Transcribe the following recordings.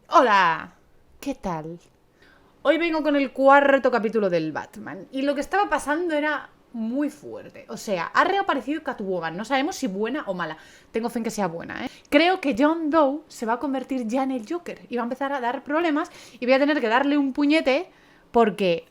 Hola, ¿qué tal? Hoy vengo con el cuarto capítulo del Batman y lo que estaba pasando era muy fuerte. O sea, ha reaparecido Catwoman, no sabemos si buena o mala. Tengo fe en que sea buena, ¿eh? Creo que John Doe se va a convertir ya en el Joker y va a empezar a dar problemas y voy a tener que darle un puñete porque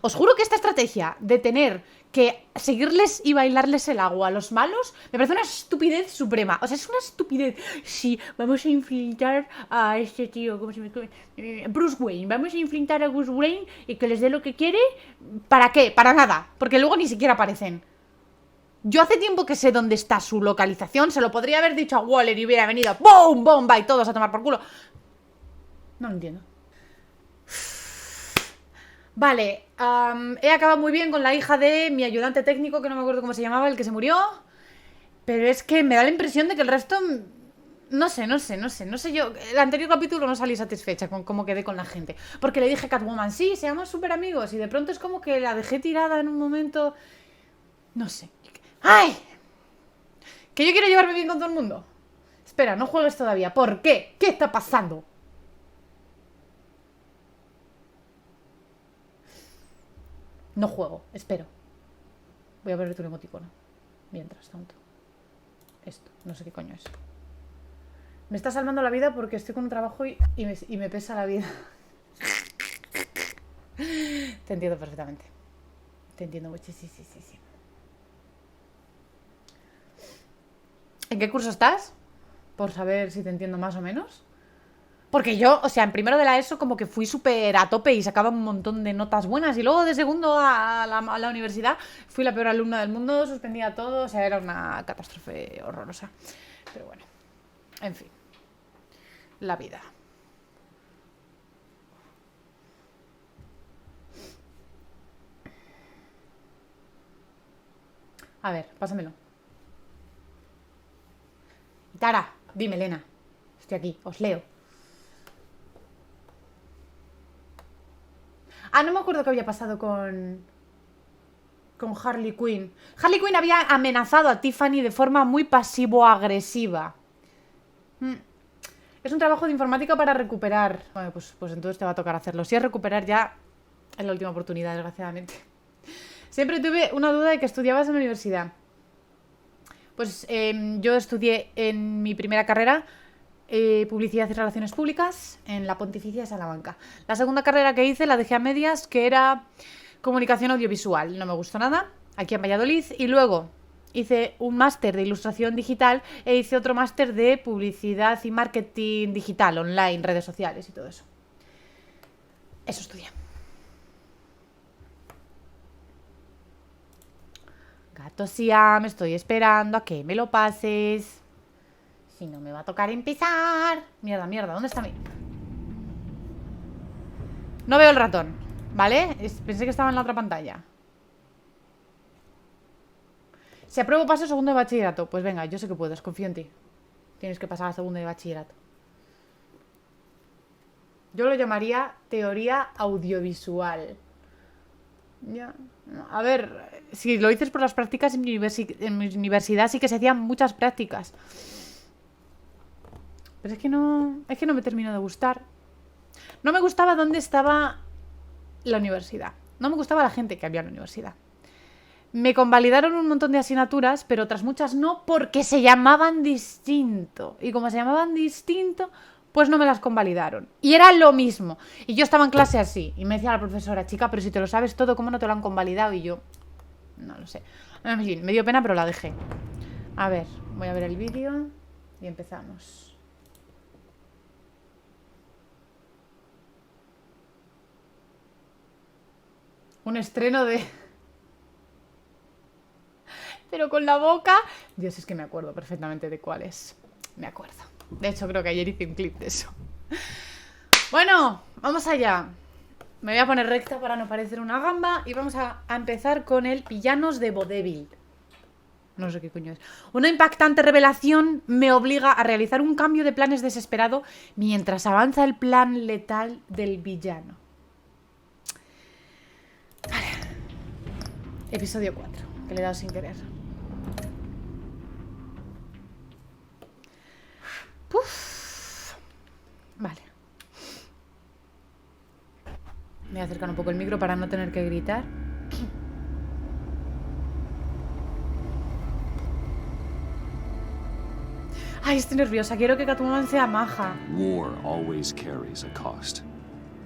os juro que esta estrategia de tener que seguirles y bailarles el agua a los malos me parece una estupidez suprema. O sea, es una estupidez. Sí, vamos a infiltrar a este tío, ¿cómo se me Bruce Wayne. Vamos a infiltrar a Bruce Wayne y que les dé lo que quiere. ¿Para qué? Para nada. Porque luego ni siquiera aparecen. Yo hace tiempo que sé dónde está su localización. Se lo podría haber dicho a Waller y hubiera venido ¡boom! ¡Bomba! Y todos a tomar por culo. No lo entiendo. Vale, he acabado muy bien con la hija de mi ayudante técnico, que no me acuerdo cómo se llamaba, el que se murió. Pero es que me da la impresión de que el resto... No sé yo. El anterior capítulo no salí satisfecha con cómo quedé con la gente. Porque le dije a Catwoman, sí, seamos súper amigos. Y de pronto es como que la dejé tirada en un momento... No sé. ¡Ay! Que yo quiero llevarme bien con todo el mundo. Espera, no juegues todavía. ¿Por qué? ¿Qué está pasando? No juego, espero. Voy a ver tu emoticono. Mientras tanto. Esto, no sé qué coño es. Me está salvando la vida porque estoy con un trabajo y me pesa la vida. Te entiendo perfectamente. Te entiendo muchísimo. Sí. ¿En qué curso estás? Por saber si te entiendo más o menos. Porque yo, o sea, en primero de la ESO como que fui súper a tope y sacaba un montón de notas buenas. Y luego de segundo a la universidad fui la peor alumna del mundo, suspendía todo. O sea, era una catástrofe horrorosa. Pero bueno, en fin. La vida. A ver, pásamelo. Tara, dime, Elena. Estoy aquí, os leo. Ah, no me acuerdo qué había pasado con Harley Quinn. Harley Quinn había amenazado a Tiffany de forma muy pasivo-agresiva. Es un trabajo de informática para recuperar. Bueno, pues entonces te va a tocar hacerlo. Si es recuperar ya, es la última oportunidad, desgraciadamente. Siempre tuve una duda de que estudiabas en la universidad. Pues yo estudié en mi primera carrera publicidad y relaciones públicas en la Pontificia de Salamanca. La segunda carrera que hice la dejé a medias, que era comunicación audiovisual. No me gustó nada, aquí en Valladolid. Y luego hice un máster de ilustración digital e hice otro máster de publicidad y marketing digital, online, redes sociales y todo eso. Eso estudié. Gato Siam, estoy esperando a que me lo pases. Si no me va a tocar empezar. Mierda, ¿dónde está mi...? No veo el ratón, ¿vale? Pensé que estaba en la otra pantalla. Si apruebo paso segundo de bachillerato. Pues venga, yo sé que puedes, confío en ti. Tienes que pasar a segundo de bachillerato. Yo lo llamaría teoría audiovisual. Ya. A ver, si lo dices por las prácticas en mi universidad sí que se hacían muchas prácticas. Pero es que no me terminó de gustar. No me gustaba dónde estaba la universidad. No me gustaba la gente que había en la universidad. Me convalidaron un montón de asignaturas, pero otras muchas no, porque se llamaban distinto. Y como se llamaban distinto, pues no me las convalidaron. Y era lo mismo. Y yo estaba en clase así. Y me decía la profesora, chica, pero si te lo sabes todo, ¿cómo no te lo han convalidado? Y yo, no lo sé. En fin, me dio pena, pero la dejé. A ver, voy a ver el vídeo y empezamos. Un estreno de... Pero con la boca... Dios, es que me acuerdo perfectamente de cuál es. Me acuerdo. De hecho, creo que ayer hice un clip de eso. Bueno, vamos allá. Me voy a poner recta para no parecer una gamba. Y vamos a empezar con el Villanos de Vodevil. No sé qué coño es. Una impactante revelación me obliga a realizar un cambio de planes desesperado mientras avanza el plan letal del villano. Vale. Episodio 4, que le he dado sin querer. Puf. Vale. Me voy a acercar un poco el micro para no tener que gritar. Ay, estoy nerviosa. Quiero que Catwoman sea maja. War always carries a cost.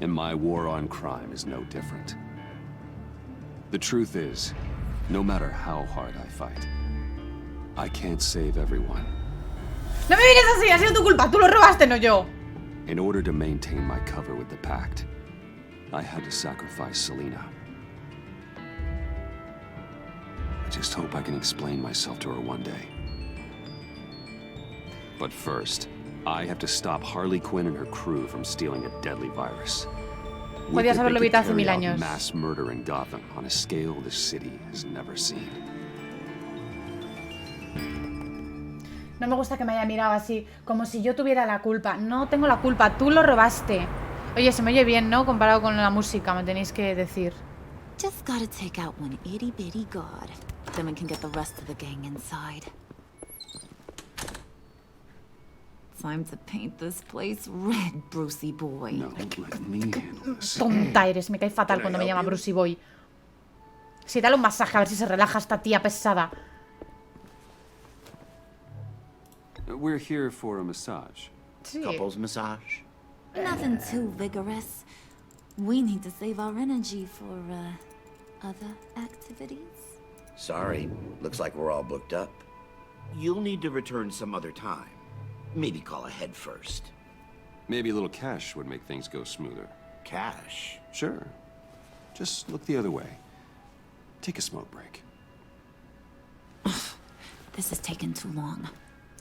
And my war on crime is no different. The truth is, no matter how hard I fight, I can't save everyone. No me mires así, ha sido tu culpa. Tú lo robaste, no yo. In order to maintain my cover with the Pact, I had to sacrifice Selina. I just hope I can explain myself to her one day. But first, I have to stop Harley Quinn and her crew from stealing a deadly virus. Podías haberlo evitado hace 1000 años. Mass murder in Gotham on a scale this city has never seen. No me gusta que me haya mirado así, como si yo tuviera la culpa. No tengo la culpa, tú lo robaste. Oye, se me oye bien, ¿no? Comparado con la música, me tenéis que decir. Just gotta take out one itty bitty god. Then we can get the rest of the gang inside. Time to paint this place red, Brucey boy. No, let me handle this. Tonta eres, me cae fatal cuando me llama Brucey Boy. Sí, dale un masaje a ver si se relaja esta tía pesada. We're here for a massage. Sí. Couples massage. Nothing too vigorous. We need to save our energy for, other activities. Sorry, looks like we're all booked up. You'll need to return some other time. Maybe call ahead first. Maybe a little cash would make things go smoother. Cash? Sure. Just look the other way. Take a smoke break. This is taking too long.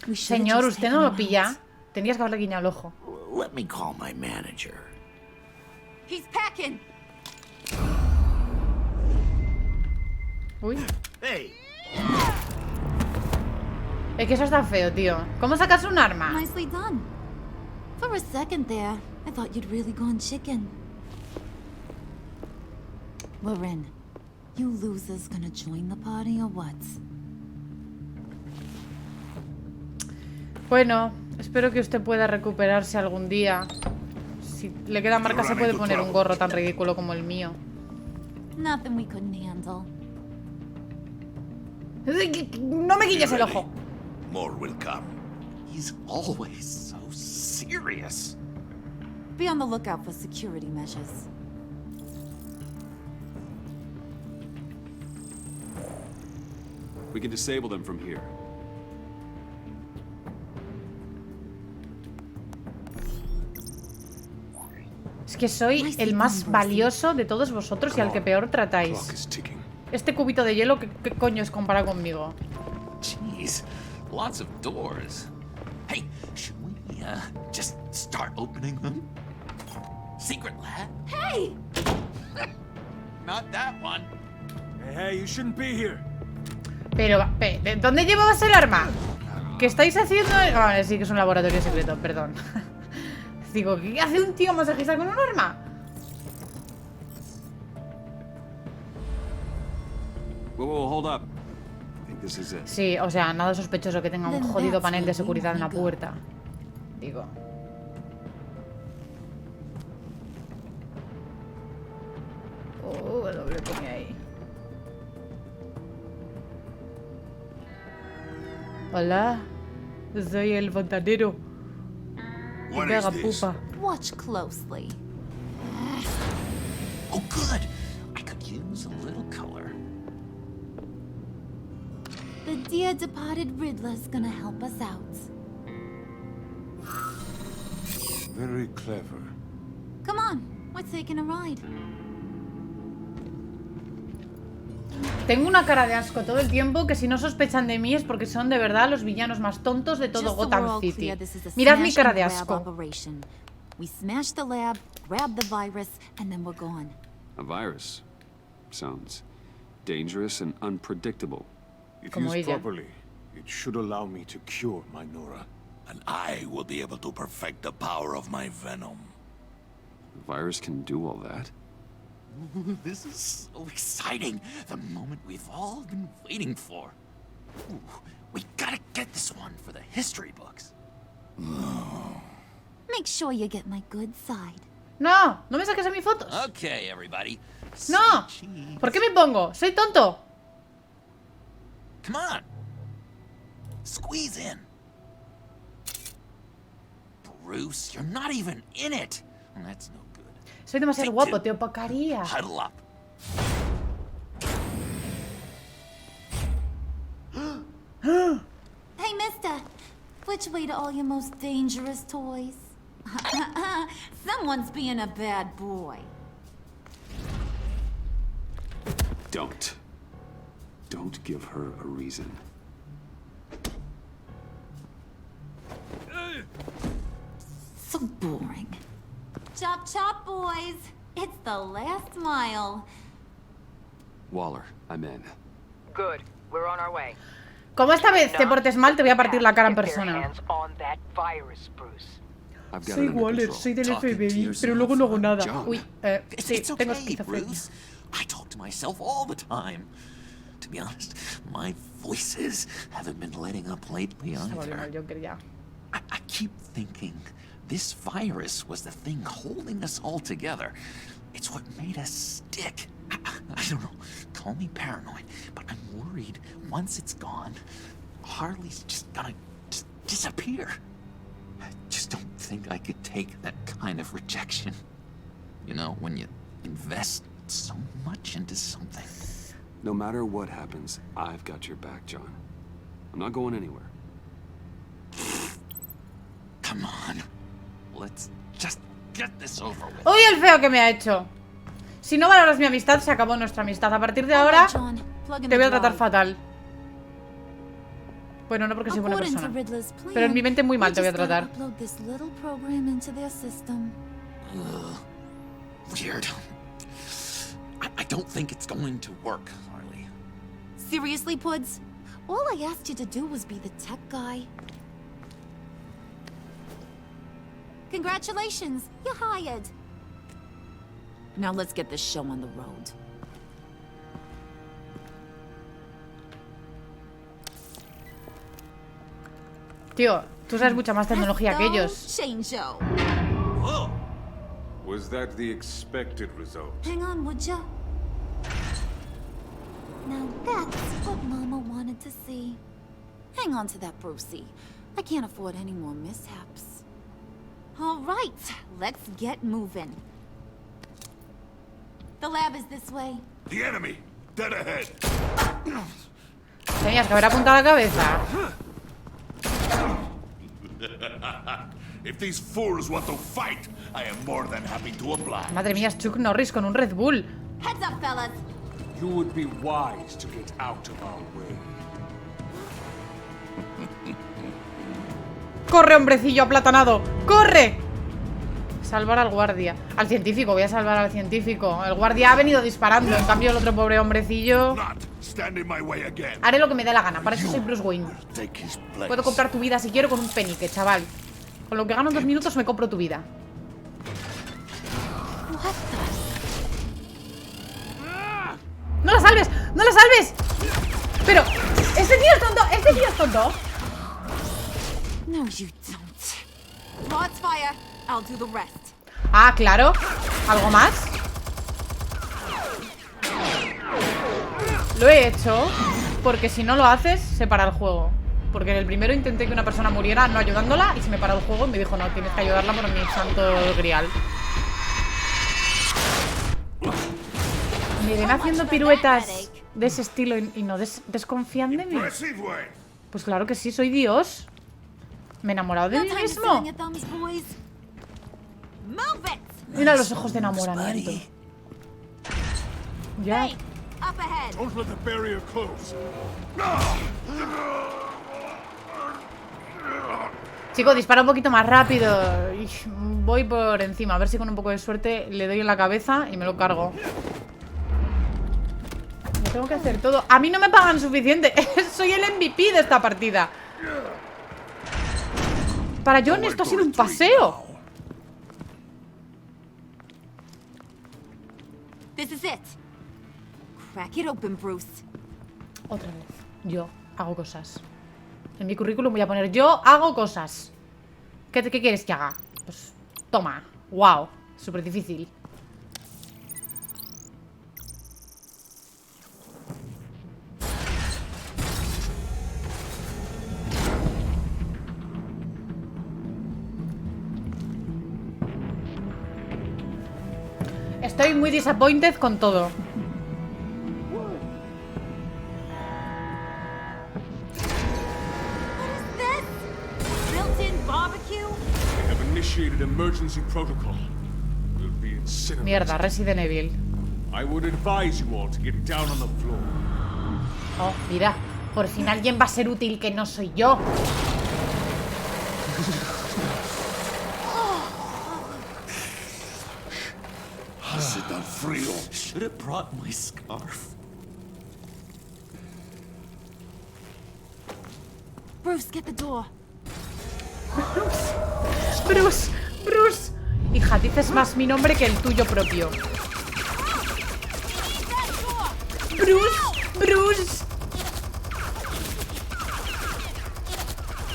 Señor, ¿usted no lo pilla? Tenías que haberle guiñado el ojo. Let me call my manager. He's packing. Uy. Hey! Es que eso está feo, tío. ¿Cómo sacas un arma? Nicely done. For a second there, I thought you'd really gone chicken. We're in. You losers gonna join the party or what? Bueno, espero que usted pueda recuperarse algún día. Si le queda marca se puede poner un gorro tan ridículo como el mío. Nothing we couldn't handle. No me guilles el ojo. More will come. He's always so serious. Be on the lookout for security measures. We can disable them from here. Es que soy el más valioso de todos vosotros y al que peor tratáis. Clock is ticking. Este cubito de hielo, ¿qué coño es comparado conmigo? Jeez, lots of doors. Hey, should we just start opening them? Secret lab? Hey! Not that one. Hey, you shouldn't be here. Pero, ¿de dónde llevabas el arma? ¿Qué estáis haciendo? Vale, sí que es un laboratorio secreto, perdón. Digo, ¿qué hace un tío masajista con un arma? Whoa, hold up. I think this is it. Sí, o sea, nada sospechoso que tenga un jodido panel de seguridad en la puerta. Digo. Oh, lo que pone ahí. Hola, soy el fontanero. What Pega is this? pupa. Watch closely. Oh, good. I could use a little color. The dear departed Riddler's gonna help us out. Very clever. Come on, we're taking a ride. Tengo una cara de asco todo el tiempo que si no sospechan de mí es porque son de verdad los villanos más tontos de todo Just so we're Gotham all City. clear, this is a Mirad mi smash cara and de grab asco. operation. We smash the lab, grab the virus, and then we're gone. A virus. Sounds dangerous and unpredictable. If Como used ella. properly, it should allow me to cure my Nora. And I will be able to perfect the power of my venom. The virus can do all that. This is so exciting. The moment we've all been waiting for. Ooh, we gotta get this one for the history books. make sure you get my good side. No, no me saques a mis fotos. Okay, everybody. No. Say cheese. ¿Por qué me pongo? ¿Soy tonto? Come on. Squeeze in. Bruce, you're not even in it. Well, that's no good. Soy demasiado Take guapo, two. te opacaría. Huddle up. Hey, mister. Which way to all your most dangerous toys? Someone's being a bad boy. Don't. Don't give her a reason. So boring. Chop chop, boys. It's the last mile. Waller, I'm in. Good. We're on our way. Como esta vez te portes mal, te voy a partir la cara en Get their persona. hands on that virus, Bruce. I've got Soy it under Waller, control. soy del Talking to FBI, yourself. pero luego no hago nada. John. Uy, sí, It's tengo okay, esquizofrenia. Bruce. I talk to myself all the time. To be honest, my voices haven't been letting up lately Se volvió either. el Joker ya. I keep thinking this virus was the thing holding us all together. It's what made us stick. I don't know, call me paranoid, but I'm worried once it's gone, Harley's just gonna disappear. I just don't think I could take that kind of rejection. You know, when you invest so much into something. No matter what happens, I've got your back, John. I'm not going anywhere. Come on, let's just get this over with. ¡Uy, el feo que me ha hecho! Si no valoras mi amistad, se acabó nuestra amistad. A partir de ahora, Alright, John, plug in te the voy a tratar drive. fatal. Bueno, no porque soy buena According to persona. Riddler's plan, Pero en mi mente muy mal we te voy a just gotta tratar. upload this little program into their system. Weird. I don't think it's going to work, Harley. Seriously, Puds? All I asked you to do was be the tech guy. Congratulations, you're hired. Now let's get this show on the road. Tío, tú sabes mucha más tecnología que ellos. Change-o. Whoa! Was that the expected result? Hang on, would ya? Now that's what Mama wanted to see. Hang on to that, Brucey. I can't afford any more mishaps. All right, let's get moving. The lab is this way. The enemy! Dead ahead! Tenías que haber apuntado la cabeza. If these fools want to fight, I am more than happy to oblige. Madre mía, es Chuck Norris con un Red Bull. Heads up, fellas. You would be wise to get out of our way. ¡Corre, hombrecillo aplatanado! ¡Corre! Salvar al guardia. Al científico, voy a salvar al científico. El guardia ha venido disparando. En cambio, el otro pobre hombrecillo... Not stand in my way again. Haré lo que me dé la gana. Para eso soy Bruce Wayne. Take his place. Puedo comprar tu vida si quiero con un penique, chaval. Con lo que gano en 2 minutos me compro tu vida. ¡No la salves! ¡No la salves! Pero... ¡Este tío es tonto! ¡Este tío es tonto! No, you don't. Lots fire. I'll do the rest. Ah, claro. ¿Algo más? Lo he hecho porque si no lo haces, se para el juego. Porque en el primero intenté que una persona muriera no ayudándola y se me paró el juego y me dijo, no, tienes que ayudarla por mi santo grial. Me ven haciendo piruetas de ese estilo y no desconfían de mí. Impressive way. Pues claro que sí, soy Dios. Me he enamorado de No mí time to sit mismo. on your thumbs, boys. Move it. Mira los ojos de enamoramiento. Buddy. Ya. Hey, up ahead. Don't let the barrier close. Chico, dispara un poquito más rápido. Ish, voy por encima, a ver si con un poco de suerte le doy en la cabeza y me lo cargo. Lo tengo que hacer todo. A mí no me pagan suficiente. Soy el MVP de esta partida. Para John esto ha sido un paseo. This is it. Crack it open, Bruce. Otra vez. Yo hago cosas. En mi currículum voy a poner yo hago cosas. ¿Qué quieres que haga? Pues toma. Wow. Súper difícil. Estoy muy disappointed con todo. Emergency protocol. We'll be incinerated. Mierda, Resident Evil. I would advise you all to get down on the floor. Oh, mira. Por fin alguien va a ser útil que no soy yo. Hace tan frío. Should have brought my scarf. Bruce, get the door. Bruce, Bruce. Hija, dices más mi nombre que el tuyo propio. Bruce, Bruce.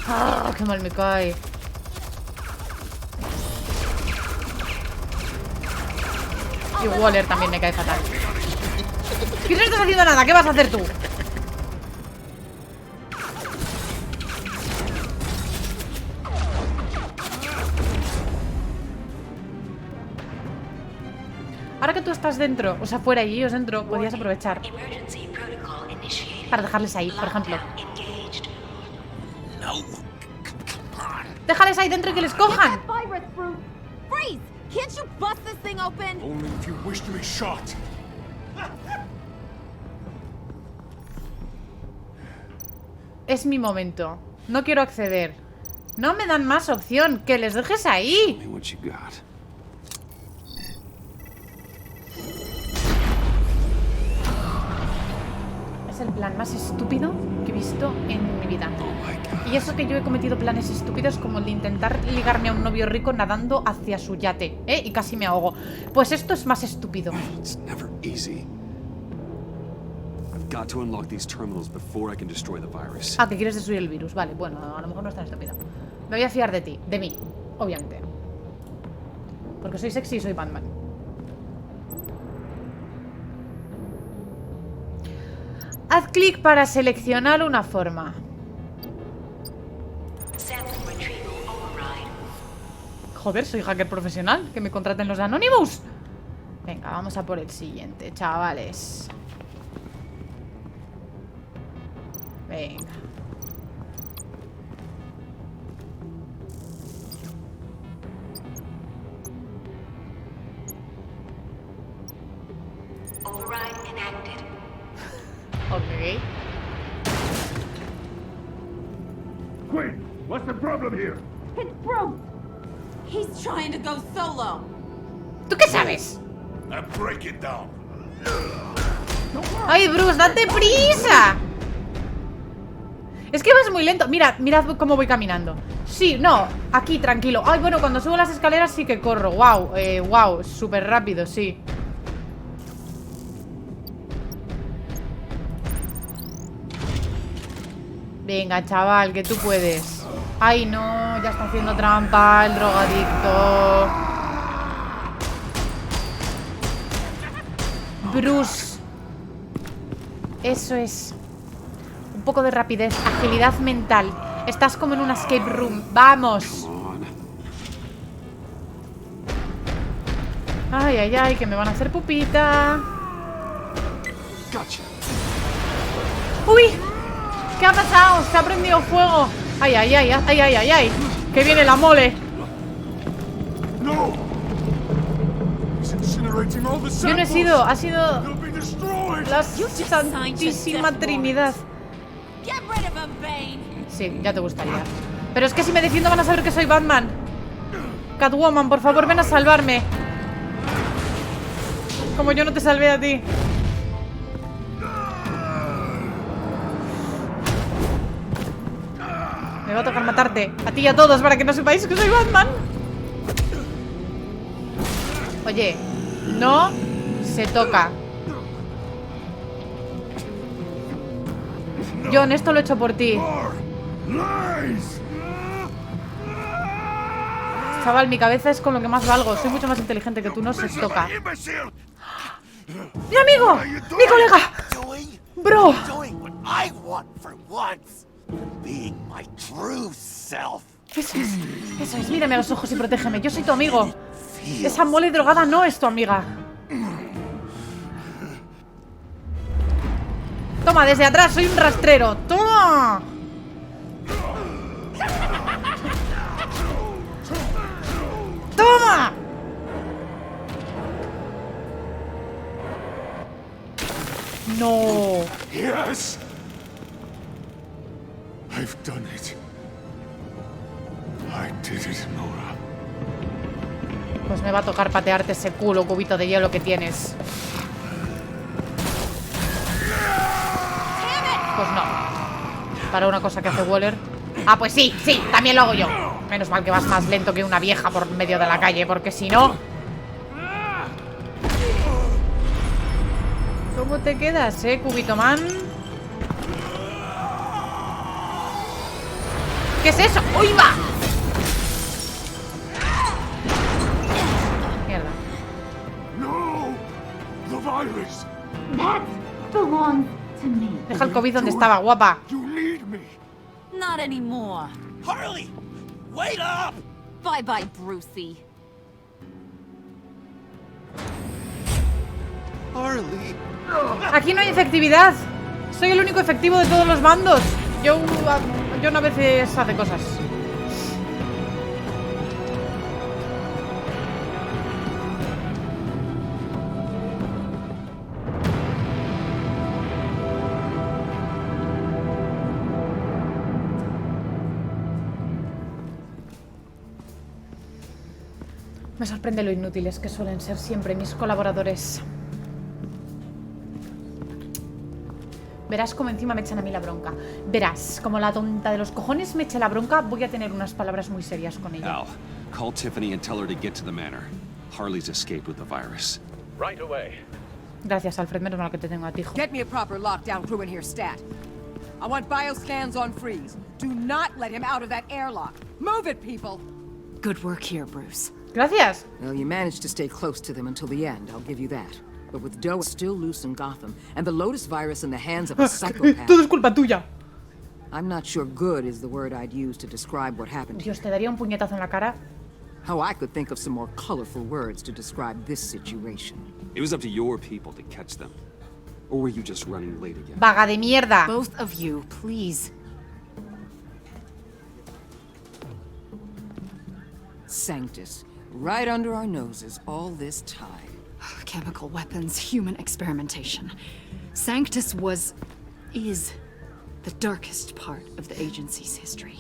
Ah, qué mal me cae. Y Waller también me cae fatal. ¿Qué no estás haciendo nada? ¿Qué vas a hacer tú? Ahora que tú estás dentro, o sea, fuera y ellos dentro, podías aprovechar para dejarles ahí, por ejemplo. No. Come on. Déjales ahí dentro y que les cojan. Freeze! Can't you bust this thing open? Only if you wish to be shot. Es mi momento. No quiero acceder. No me dan más opción. Que les dejes ahí. Show me what you got. Es el plan más estúpido que he visto en mi vida. Oh my God. Y eso que yo he cometido planes estúpidos como el de intentar ligarme a un novio rico nadando hacia su yate, ¿eh? Y casi me ahogo. Pues esto es más estúpido. It's never easy. I've got to unlock these terminals before I can destroy the virus. Ah, que quieres destruir el virus. Vale, bueno, a lo mejor no es tan estúpido. Me voy a fiar de ti, de mí, obviamente. Porque soy sexy y soy Batman. Haz clic para seleccionar una forma. Joder, soy hacker profesional. Que me contraten los Anonymous. Venga, vamos a por el siguiente, chavales. Venga. Ok. Quinn, what's the problem here? It's Bruce! He's trying to go solo! ¿Tú qué sabes? Now break it down. ¡Ay, Bruce, date prisa! Es que vas muy lento. Mirad cómo voy caminando. Sí, no, aquí, tranquilo. Ay, bueno, cuando subo las escaleras sí que corro. Wow, wow, súper rápido, sí. Venga, chaval, que tú puedes. Ay, no, ya está haciendo trampa el drogadicto. Bruce. Eso es. Un poco de rapidez, agilidad mental. Estás como en una escape room. ¡Vamos! Ay, ay, ay, que me van a hacer pupita. ¡Uy! ¿Qué ha pasado? Se ha prendido fuego. Ay, ay, ay, ay, ay, ay, ay. Que viene la mole. No! He's incinerating all the samples. Yo no he sido, ha sido They'll be destroyed. la Santísima Trinidad. Get rid of him, Bane! Sí, ya te gustaría. Pero es que si me defiendo van a saber que soy Batman. Catwoman, por favor, ven a salvarme. Como yo no te salvé a ti. Me va a tocar matarte. A ti y a todos para que no sepáis que soy Batman. Oye, no se toca. John, esto lo he hecho por ti. Lies! Chaval, mi cabeza es con lo que más valgo. Soy mucho más inteligente que tú, no se toca. ¡Mi amigo! ¡Mi colega! ¡Bro! Eso es, mírame a los ojos y protégeme. Yo soy tu amigo. Esa mole drogada no es tu amiga. Toma, desde atrás, soy un rastrero. ¡Toma! ¡Toma! No. Yes. I've done it. I did it, Nora. Pues me va a tocar patearte ese culo, cubito de hielo que tienes. Pues no. Para una cosa que hace Waller. Ah, pues sí, sí, también lo hago yo. Menos mal que vas más lento que una vieja por medio de la calle, porque si no... ¿Cómo te quedas, Cubito Man? ¿Qué es eso? ¡Uy, va! Mierda. No! The virus! That belongs to me. Deja el COVID donde estaba, guapa. You need me! Not anymore. Harley! Wait up! Bye-bye, Brucey. Harley! Aquí no hay efectividad. Soy el único efectivo de todos los bandos. Yo a veces hace cosas. Me sorprende lo inútiles que suelen ser siempre mis colaboradores. Verás como encima me echan a mí la bronca. Verás, como la tonta de los cojones me eche la bronca, voy a tener unas palabras muy serias con ella. Al, call Tiffany and tell her to get to the manor. Harley's escaped with the virus. Right away. Gracias, Alfred. Menos mal que te tengo a ti, hijo. Get me a proper lockdown crew in here, stat. I want bioscans on freeze. Do not let him out of that airlock. Move it, people! Good work here, Bruce. Gracias. Well, you managed to stay close to them until the end, I'll give you that. But with Doe still loose in Gotham, and the Lotus virus in the hands of a psychopath... Todo es culpa tuya. I'm not sure good is the word I'd use to describe what happened to you. Dios, te daría un puñetazo en la cara. How I could think of some more colorful words to describe this situation. It was up to your people to catch them. Or were you just running late again? Vaga de mierda. Both of you, please. Sanctus, right under our noses all this time. Chemical weapons, human experimentation. Sanctus is the darkest part of the agency's history.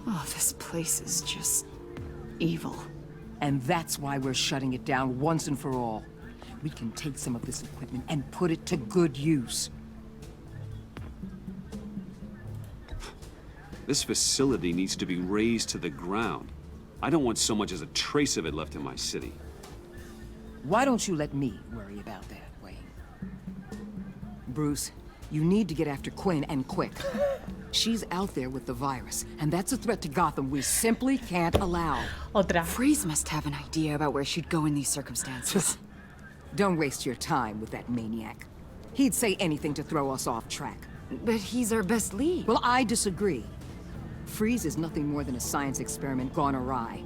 Oh, this place is just evil. And that's why we're shutting it down once and for all. We can take some of this equipment and put it to good use. This facility needs to be razed to the ground. I don't want so much as a trace of it left in my city. Why don't you let me worry about that, Wayne? Bruce, you need to get after Quinn, and quick. She's out there with the virus, and that's a threat to Gotham we simply can't allow. Otra. Freeze must have an idea about where she'd go in these circumstances. Don't waste your time with that maniac. He'd say anything to throw us off track. But he's our best lead. Well, I disagree. Freeze is nothing more than a science experiment gone awry.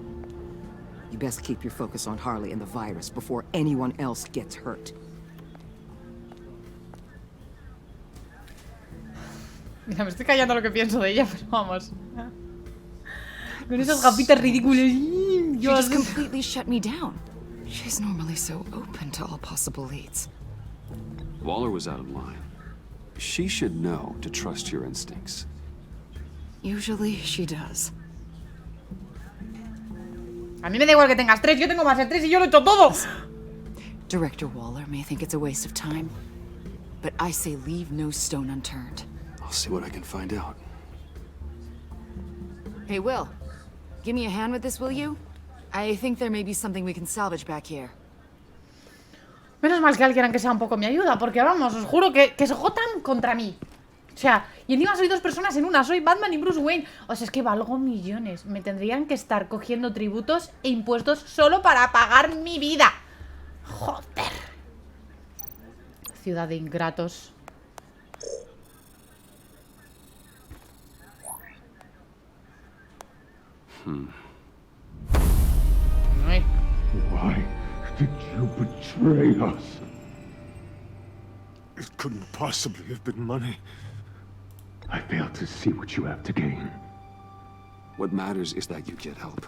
You best keep your focus on Harley and the virus before anyone else gets hurt. Mira, me estoy callando lo que pienso de ella, pero vamos. Con esas gafitas ridículas. She just completely shut me down. She's normally so open to all possible leads. Waller was out of line. She should know to trust your instincts. Usually she does. A mí me da igual que tengas 3, yo tengo más de 3 y yo lo he hecho todo. Director Waller may think it's a waste of time, but I say leave no stone unturned. I'll see what I can find out. Hey, Will. Give me a hand with this, will you? I think there may be something we can salvage back here. Menos mal que alguien que sea un poco mi ayuda, porque vamos, os juro que es GOTHAM contra mí. O sea, y encima soy dos personas en una, soy Batman y Bruce Wayne. O sea, es que valgo millones. Me tendrían que estar cogiendo tributos e impuestos solo para pagar mi vida. Joder. Ciudad de ingratos. Ay. Why did you betray us? It couldn't possibly have been money. I fail to see what you have to gain. What matters is that you get help.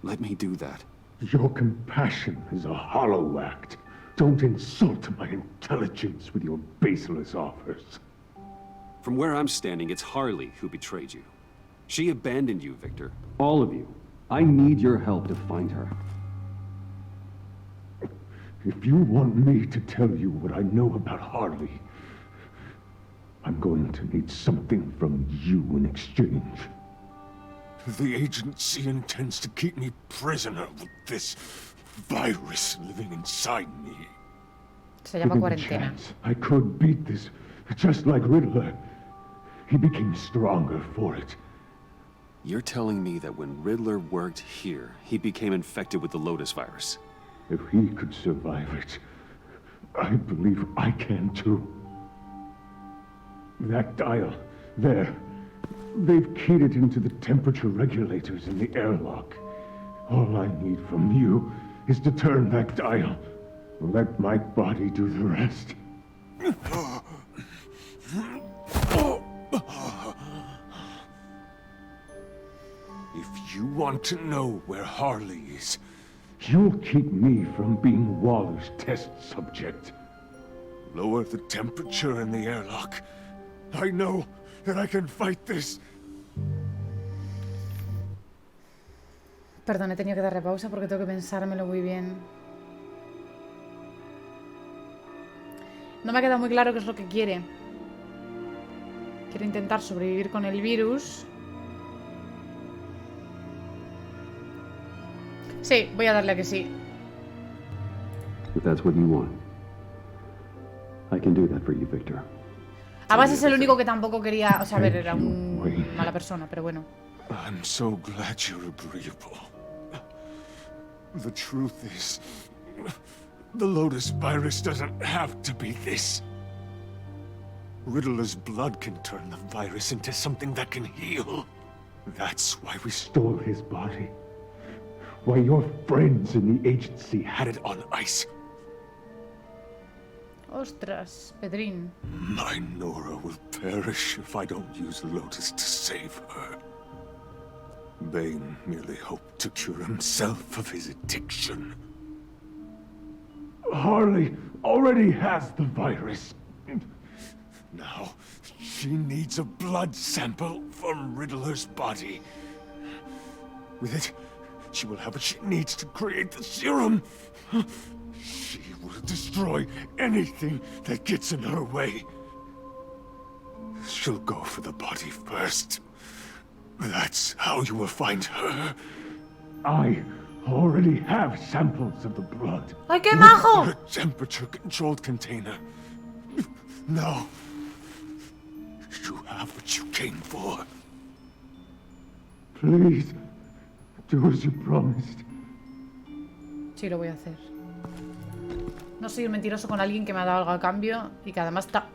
Let me do that. Your compassion is a hollow act. Don't insult my intelligence with your baseless offers. From where I'm standing, it's Harley who betrayed you. She abandoned you, Victor. All of you. I need your help to find her. If you want me to tell you what I know about Harley, I'm going to need something from you in exchange. The agency intends to keep me prisoner with this virus living inside me. Se llama Given the cuarentena. chance, I could beat this, just like Riddler. He became stronger for it. You're telling me that when Riddler worked here, he became infected with the Lotus virus? If he could survive it, I believe I can too. That dial, there. They've keyed it into the temperature regulators in the airlock. All I need from you is to turn that dial. Let my body do the rest. If you want to know where Harley is, you'll keep me from being Waller's test subject. Lower the temperature in the airlock. I know that I can fight this. Perdón, he tenido que darle pausa porque tengo que pensármelo muy bien. No me ha quedado muy claro qué es lo que quiere. Quiere intentar sobrevivir con el virus. Sí, voy a darle a que sí. If that's what you want, I can do that for you, Victor. Además es el único que tampoco quería... O sea, a ver, era una mala persona, pero bueno. I'm so glad you're agreeable. The truth is, the Lotus virus doesn't have to be this. Riddler's blood can turn the virus into something that can heal. That's why we stole his body. Why your friends in the agency had it on ice. Ostras, Pedrín. My Nora will perish if I don't use Lotus to save her. Bane merely hoped to cure himself of his addiction. Harley already has the virus. Now, she needs a blood sample from Riddler's body. With it, she will have what she needs to create the serum. She will destroy anything that gets in her way. She'll go for the body first. That's how you will find her. I already have samples of the blood. ¡Ay, qué majo! A temperature-controlled container. Now, you have what you came for. Please, do as you promised. Sí, lo voy a hacer. No soy un mentiroso con alguien que me ha dado algo a cambio y que además está...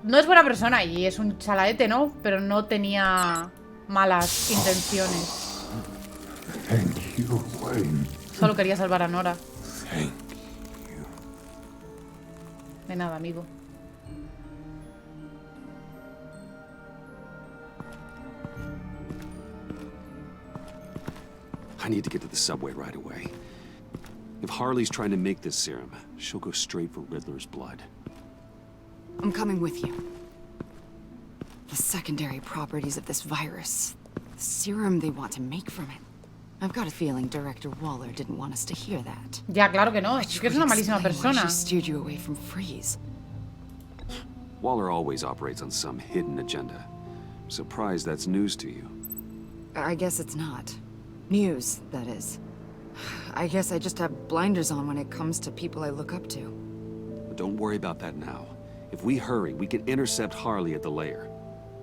No es buena persona y es un chalaete, ¿no? Pero no tenía malas intenciones. Thank you, Wayne. Solo quería salvar a Nora. Thank you. De nada, amigo. I need to get to the subway right away. If Harley's trying to make this serum, she'll go straight for Riddler's blood. I'm coming with you. The secondary properties of this virus. The serum they want to make from it. I've got a feeling Director Waller didn't want us to hear that. Ya, claro que no. Es que es una malísima persona. She steered you away from Freeze. Waller always operates on some hidden agenda. I'm surprised that's news to you. I guess it's not. News, that is. I guess I just have blinders on when it comes to people I look up to. But don't worry about that now. If we hurry, we can intercept Harley at the lair.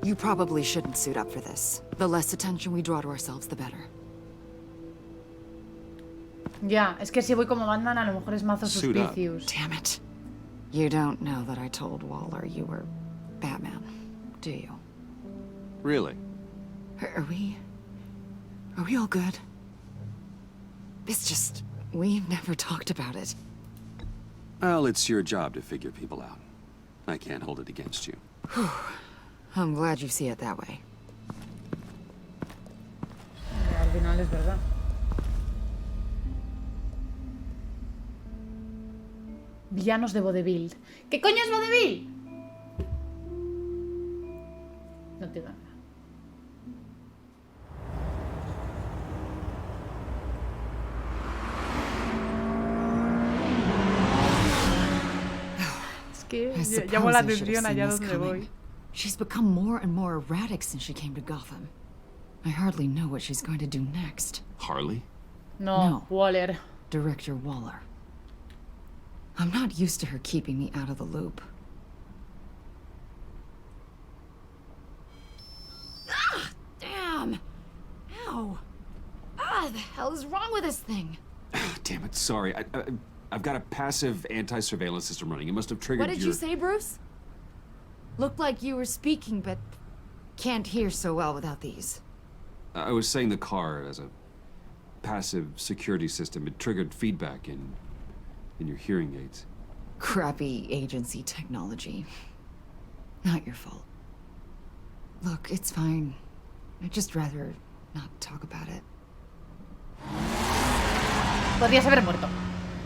You probably shouldn't suit up for this. The less attention we draw to ourselves, the better. Ya, es que si voy como Batman, a lo mejor es mazo Suit up. suspicious. Damn it. You don't know that I told Waller you were Batman, do you? Really? Are we all good? It's just, we've never talked about it. Well, it's your job to figure people out. I can't hold it against you. I'm glad you see it that way. Ya, al final es verdad. Villanos de vodevil. ¿Qué coño es vodevil? No te da nada. Es que I suppose llamo la I should have atención seen allá this donde coming. voy. She's become more and more erratic since she came to Gotham. I hardly know what she's going to do next. Harley? No, Waller. Director Waller. I'm not used to her keeping me out of the loop. Ah! Damn! Ow! Ah, the hell is wrong with this thing? Damn it, sorry. I've got a passive anti-surveillance system running. It must have triggered What did you say, Bruce? Looked like you were speaking, but can't hear so well without these. I was saying the car as a passive security system. It triggered feedback in your hearing aids. Crappy agency technology. Not your fault. Look, it's fine. I'd just rather not talk about it. Podrías haber muerto.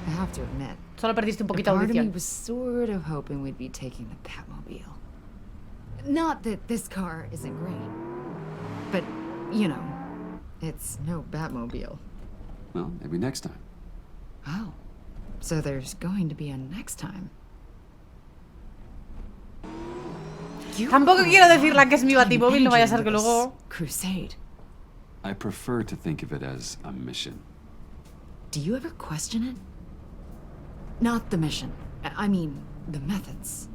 I have to admit, Solo perdiste un a poquito de part of me audición. was sort of hoping we'd be taking the Batmobile. Not that this car isn't great, but, you know, it's no Batmobile. Well, maybe next time. Oh, so there's going to be a next time. Tampoco quiero decir la que es mi batimóvil, no vaya a ser que luego... Crusade. I prefer to think of it as a mission. Do you ever question it? Not the mission. I mean, the methods.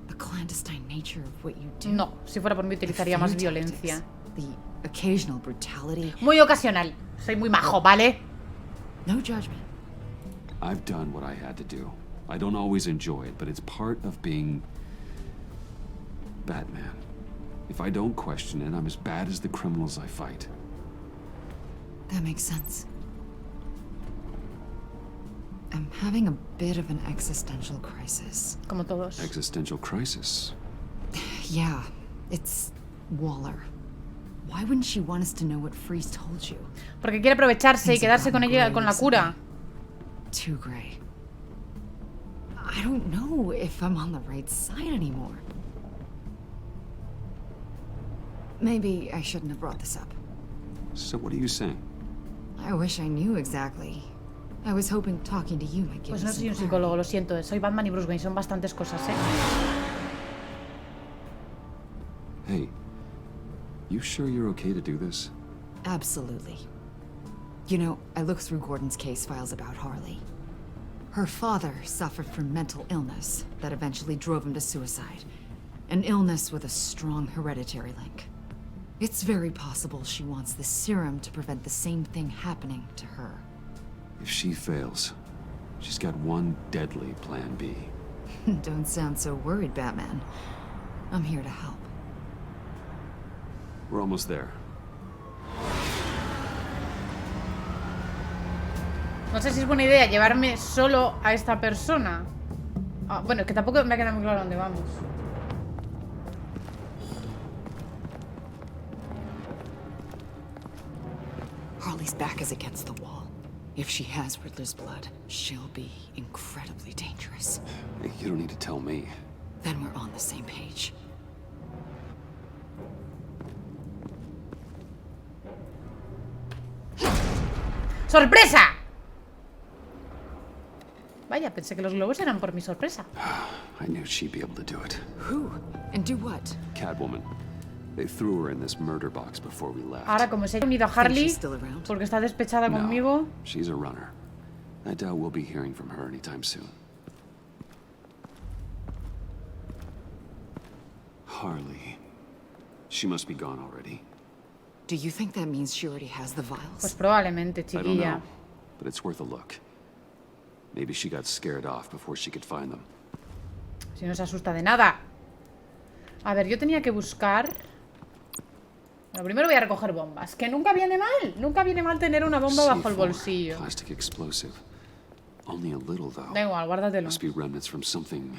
The clandestine nature of what you do. No, si fuera por mí utilizaría más violencia. The occasional brutality. Muy ocasional. Soy muy majo, ¿vale? No judgment. I've done what I had to do. I don't always enjoy it, but it's part of being Batman. If I don't question it, I'm as bad as the criminals I fight. That makes sense. I'm having a bit of an existential crisis. Como todos. Existential crisis. Yeah, it's Waller. Why wouldn't she want us to know what Freeze told you? Porque quiere aprovecharse y quedarse con ella, con la cura. Too gray. I don't know if I'm on the right side anymore. Maybe I shouldn't have brought this up. So what are you saying? I wish I knew exactly. I was hoping talking to you might give Pues no us soy un some psicólogo, lo siento. Soy Batman y Bruce Wayne, son bastantes cosas, ¿eh? Hey, you sure you're okay to do this? Absolutely. You know, I looked through Gordon's case files about Harley. Her father suffered from mental illness that eventually drove him to suicide. An illness with a strong hereditary link. It's very possible she wants the serum to prevent the same thing happening to her. If she fails, she's got one deadly plan B. Don't sound so worried, Batman. I'm here to help. We're almost there. No sé si es buena idea llevarme solo a esta persona. Ah, bueno, es que tampoco me ha quedado muy claro dónde vamos. Harley's back is against the wall. If she has Riddler's blood, she'll be incredibly dangerous. Hey, you don't need to tell me. Then we're on the same page. ¡Sorpresa! Vaya, pensé que los globos eran por mi sorpresa. I knew she'd be able to do it. Who? And do what? Catwoman. They threw her in this murder box before we left. Ahora, como se ha unido a Harley, she's still around? porque está despechada No, conmigo. she's a runner. I doubt we'll be hearing from her anytime soon. Harley. She must be gone already. Do you think that means she already has the vials? Pues probablemente, I don't chiquilla. know, but it's worth a look. Maybe she got scared off before she could find them. Si no se asusta de nada. A ver, yo tenía que buscar... Bueno, primero voy a recoger bombas. Que nunca viene mal. Nunca viene mal tener una bomba bajo el bolsillo. Plastic explosive. Only a little though. Da igual, guárdatelo. Must be remnants from something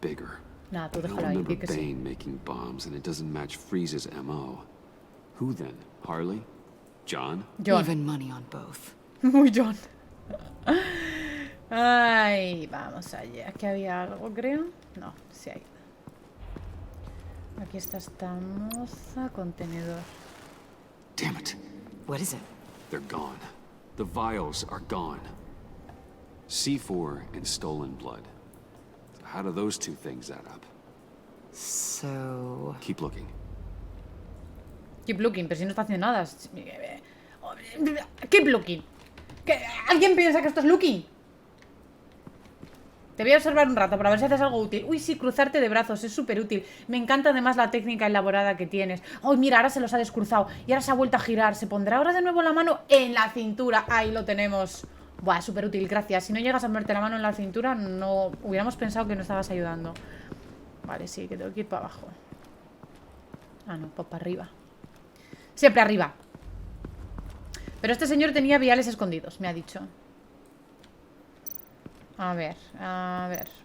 bigger. Nah, tú I don't déjalo ahí, remember di que sí. Bane making bombs, and it doesn't match Freeze's MO. Who then? Harley? John? John. Even money on both. Muy John. Ay, vamos allá. Aquí había algo, creo. No, sí hay. Aquí está esta moza. Contenedor. Damn it. What is it? They're gone. The vials are gone. C4 and stolen blood. How do those two things add up? So... Keep looking. Keep looking, pero si no está haciendo nada. Keep looking. ¿Alguien piensa que esto es looking? Te voy a observar un rato para ver si haces algo útil. Uy, sí, cruzarte de brazos, es súper útil. Me encanta además la técnica elaborada que tienes. Uy, mira, ahora se los ha descruzado y ahora se ha vuelto a girar. Se pondrá ahora de nuevo la mano en la cintura. Ahí lo tenemos. Buah, súper útil, gracias. Si no llegas a ponerte la mano en la cintura, no hubiéramos pensado que no estabas ayudando. Vale, sí, que tengo que ir para abajo. Ah, no, pues para arriba. Siempre arriba. Pero este señor tenía viales escondidos, me ha dicho. A ver.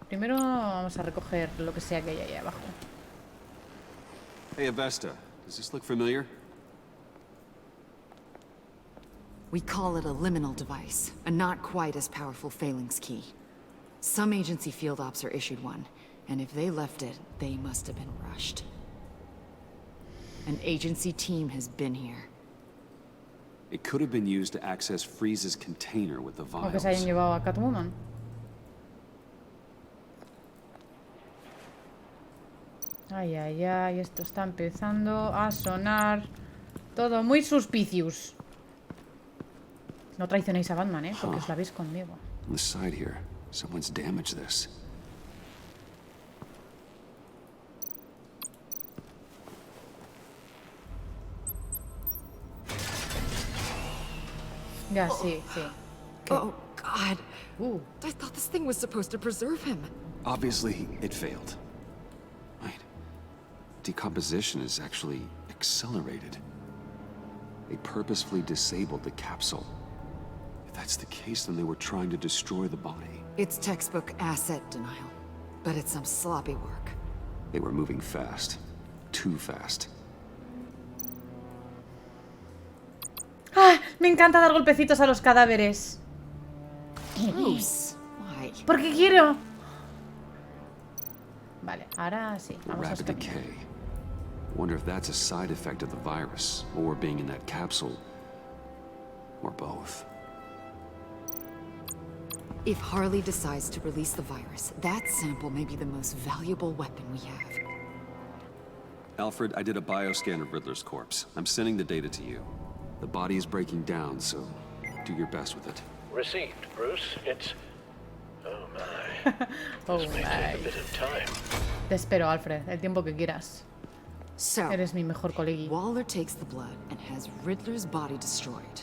Primero vamos a recoger lo que sea que hay ahí abajo. Hey, Avesta. Does this look familiar? We call it a liminal device, a not quite as powerful phalanx key. Some agency field ops are issued one, and if they left it, they must have been rushed. An agency team has been here. It could have been used to access Freeze's container with the O que se hayan vials. llevado a Catwoman. Ay, ay, ay, esto está empezando a sonar todo muy suspicious. No traicionéis a Batman, porque os la veis conmigo. On the side here, someone's damaged this. Ya, sí, sí. Oh, God. I thought this thing was supposed to preserve him. Obviously, it failed. Right. Decomposition is actually accelerated. They purposefully disabled the capsule. If that's the case, then they were trying to destroy the body. It's textbook asset denial, but it's some sloppy work. They were moving fast. Too fast. ¡Ah! Me encanta dar golpecitos a los cadáveres. Bruce, why? Porque quiero. Vale, ahora sí. Vamos a Rapid escanear. decay. Wonder if that's a side effect of the virus, or being in that capsule, or both. If Harley decides to release the virus, that sample may be the most valuable weapon we have. Alfred, I did a bioscan of Riddler's corpse. I'm sending the data to you. The body is breaking down, so do your best with it. Received, Bruce. It's... Oh my. Oh This may take my. a bit of time. Te espero, Alfred, el tiempo que quieras. So, Eres mi mejor colegui. Waller takes the blood and has Riddler's body destroyed.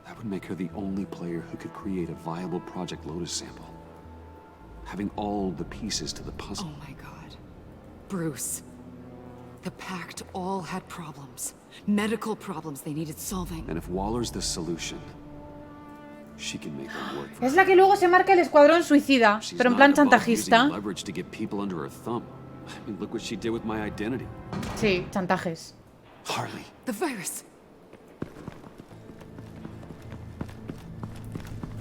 That would make her the only player who could create a viable Project Lotus sample. Having all the pieces to the puzzle. Oh my God. Bruce. The Pact all had problems. Medical problems they needed solving. And if Waller's the solution, she can make it work for Es la que luego se marca el escuadrón suicida, She's pero en not plan above chantajista. using leverage to get people under her thumb. I mean, look what she did with my identity. Sí, chantajes. Harley. The virus.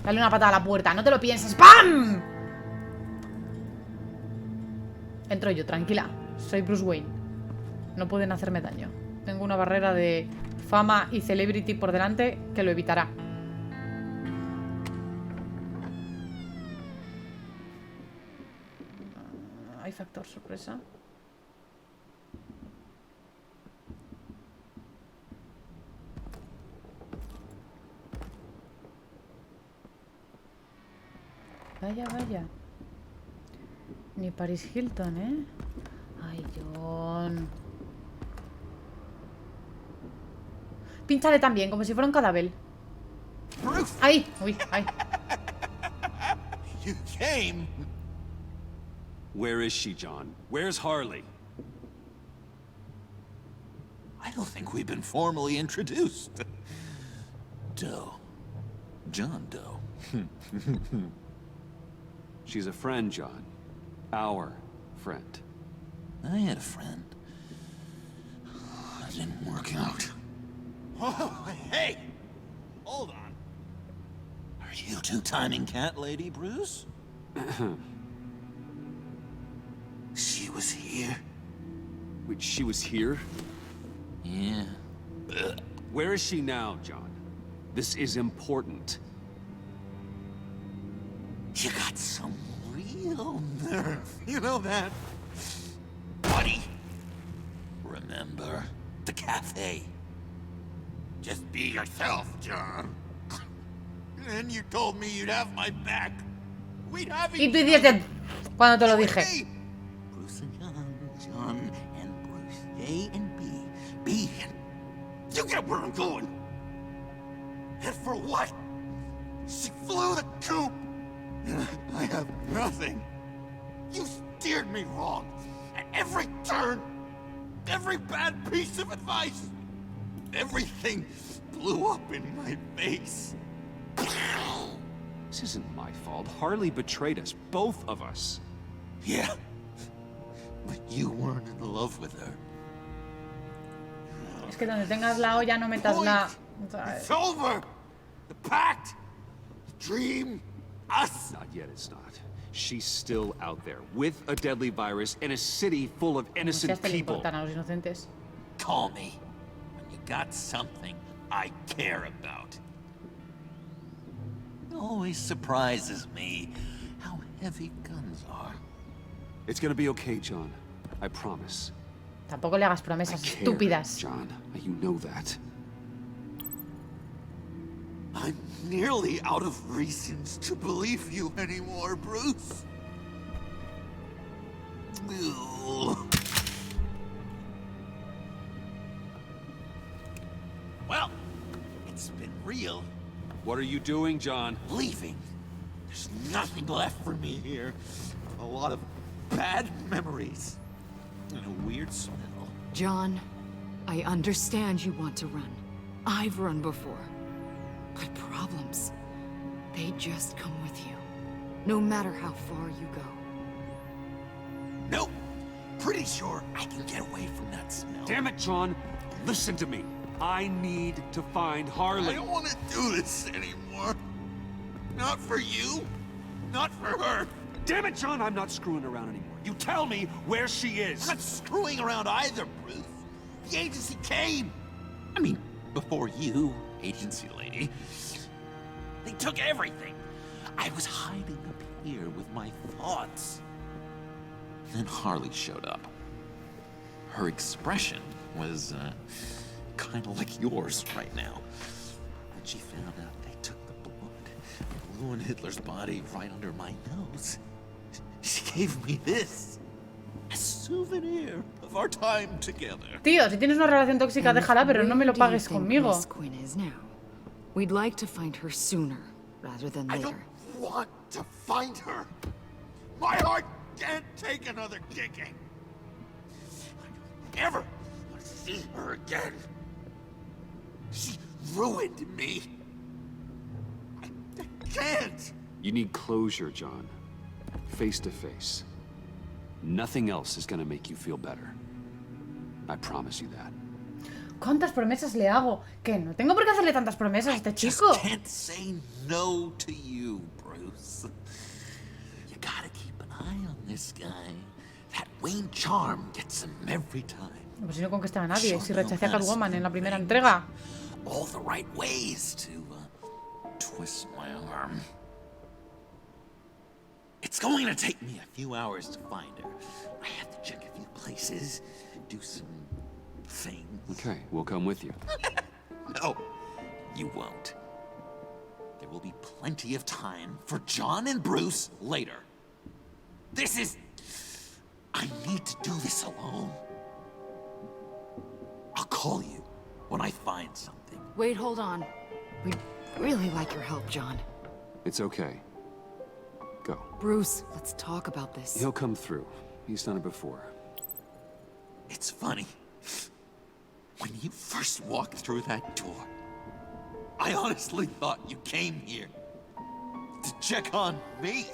Dale una patada a la puerta, no te lo pienses. ¡Pam! Entro yo, tranquila. Soy Bruce Wayne. No pueden hacerme daño. Tengo una barrera de fama y celebrity por delante que lo evitará. ¿Hay factor sorpresa? Vaya, vaya. Ni Paris Hilton, ¿eh? Ay, John. Pínchale también, como si fuera un cadáver. ¡Ay! ¡Uy! ¡Ay! You came. Where is she, John? Where's Harley? I don't think we've been formally introduced. Doe. John Doe. She's a friend, John. Our friend. I had a friend. It didn't work out. Oh, hey! Hold on. Are you two-timing cat lady, Bruce? She was here. Wait, she was here? Yeah. Where is she now, John? This is important. You got some real nerve. You know that? Buddy. Remember the cafe? Just be yourself, John. And you told me you'd have my back. We'd have Y tú dijiste cuando te lo dije. Bruce and John and Bruce, A and B. B and... You get where I'm going. And for what? She flew the coop. And I have nothing. You steered me wrong. At every turn. Every bad piece of advice. Everything blew up in my face. This isn't my fault. Harley betrayed us, both of us. Yeah. But you weren't in love with her. Es que donde tengas la olla no metas la... It's over. The pact. The dream. Us. Not yet, it's not. She's still out there with a deadly virus in a city full of innocent people. A los inocentes. Call me when you got something I care about. It always surprises me how heavy guns are. It's gonna be okay, John. I promise. Tampoco le hagas promesas estúpidas. John, you know that. I'm nearly out of reasons to believe you anymore, Bruce. Well, it's been real. What are you doing, John? Leaving. There's nothing left for me here. A lot of bad memories. And a weird smell. John, I understand you want to run. I've run before. But problems, they just come with you. No matter how far you go. Nope. Pretty sure I can get away from that smell. Damn it, John. Listen to me. I need to find Harley. I don't want to do this anymore. Not for you. Not for her. Damn it, John. I'm not screwing around anymore. You tell me where she is. I'm not screwing around either, Bruce. The agency came. I mean, before you, agency lady. They took everything. I was hiding up here with my thoughts. Then Harley showed up. Her expression was, kind of like yours right now. When she found out they took the blood and ruined Hitler's body right under my nose, she gave me this. A souvenir of our time together. Tío, si tienes una relación tóxica, déjala, pero no me lo pagues conmigo. Miss Quinn is now? We'd like to find her sooner rather than later. I don't want to find her. My heart can't take another kicking. I don't ever want to see her again. She ruined me. I can't. You need closure, John. Face to face. Nothing else is gonna make you feel better. I promise you that. ¿Cuántas promesas le hago? Que no tengo por qué hacerle tantas promesas a este chico. I can't say no to you, Bruce. You gotta keep an eye on this guy. That Wayne charm gets him every time. Pues si no conquistaba a nadie, si rechacé a Catwoman en la primera entrega. All the right ways to twist my arm. It's going to take me a few hours to find her. I have to check a few places, do some things. Okay, we'll come with you. No, you won't. There will be plenty of time for John and Bruce later. This is I need to do this alone. I'll call you when I find something. Wait, hold on. We'd really like your help, John. It's okay. Go. Bruce, let's talk about this. He'll come through. He's done it before. It's funny. When you first walked through that door, I honestly thought you came here to check on me.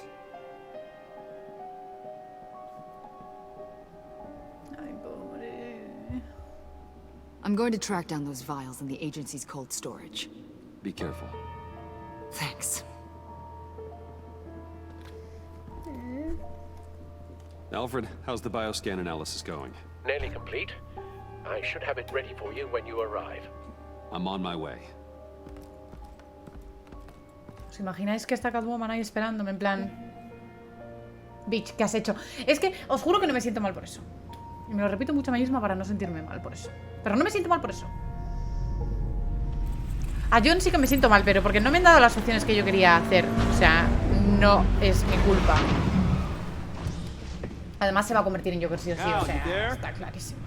I'm going to track down those vials in the agency's cold storage. Be careful. Thanks. Alfred, how's the bioscan analysis going? Nearly complete. I should have it ready for you when you arrive. I'm on my way. ¿Os imagináis que está Catwoman ahí esperándome en plan... Bitch, ¿qué has hecho? Es que os juro que no me siento mal por eso. Y me lo repito mucho a mí misma para no sentirme mal por eso. Pero no me siento mal por eso. A John sí que me siento mal, pero porque no me han dado las opciones que yo quería hacer. O sea, no es mi culpa. Además se va a convertir en Joker sí o sí, o sea, está clarísimo.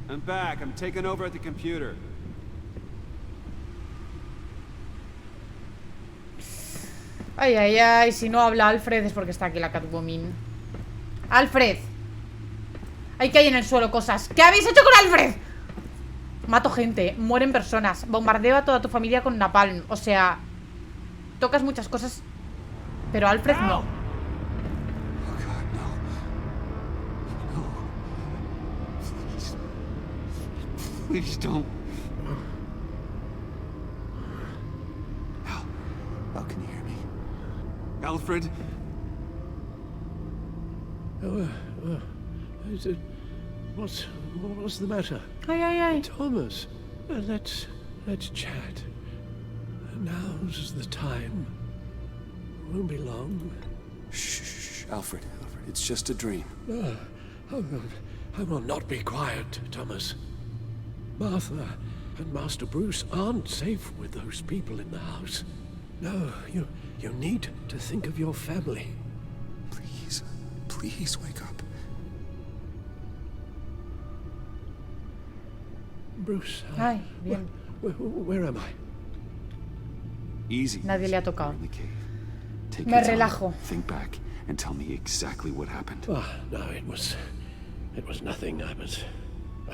I'm back. I'm taking over at the computer. Ay, ay, ay, si no habla Alfred es porque está aquí la Catwoman. Alfred. Ay, que hay en el suelo cosas. ¿Qué habéis hecho con Alfred? Mato gente, mueren personas, bombardeo a toda tu familia con napalm. O sea, tocas muchas cosas, pero Alfred no. Please don't. Al, can you hear me? Alfred? What's the matter? Ay, ay, ay. Thomas, let's chat. Now's the time. It won't be long. Shh, Alfred, it's just a dream. I will not be quiet, Thomas. Martha and Master Bruce aren't safe with those people in the house. No, you need to think of your family. Please wake up. Bruce, Ay, bien. Where am I? Easy. Nadie le ha tocado. Take Me your time, relajo. think back, and tell me exactly what happened. Oh, no, it was nothing. I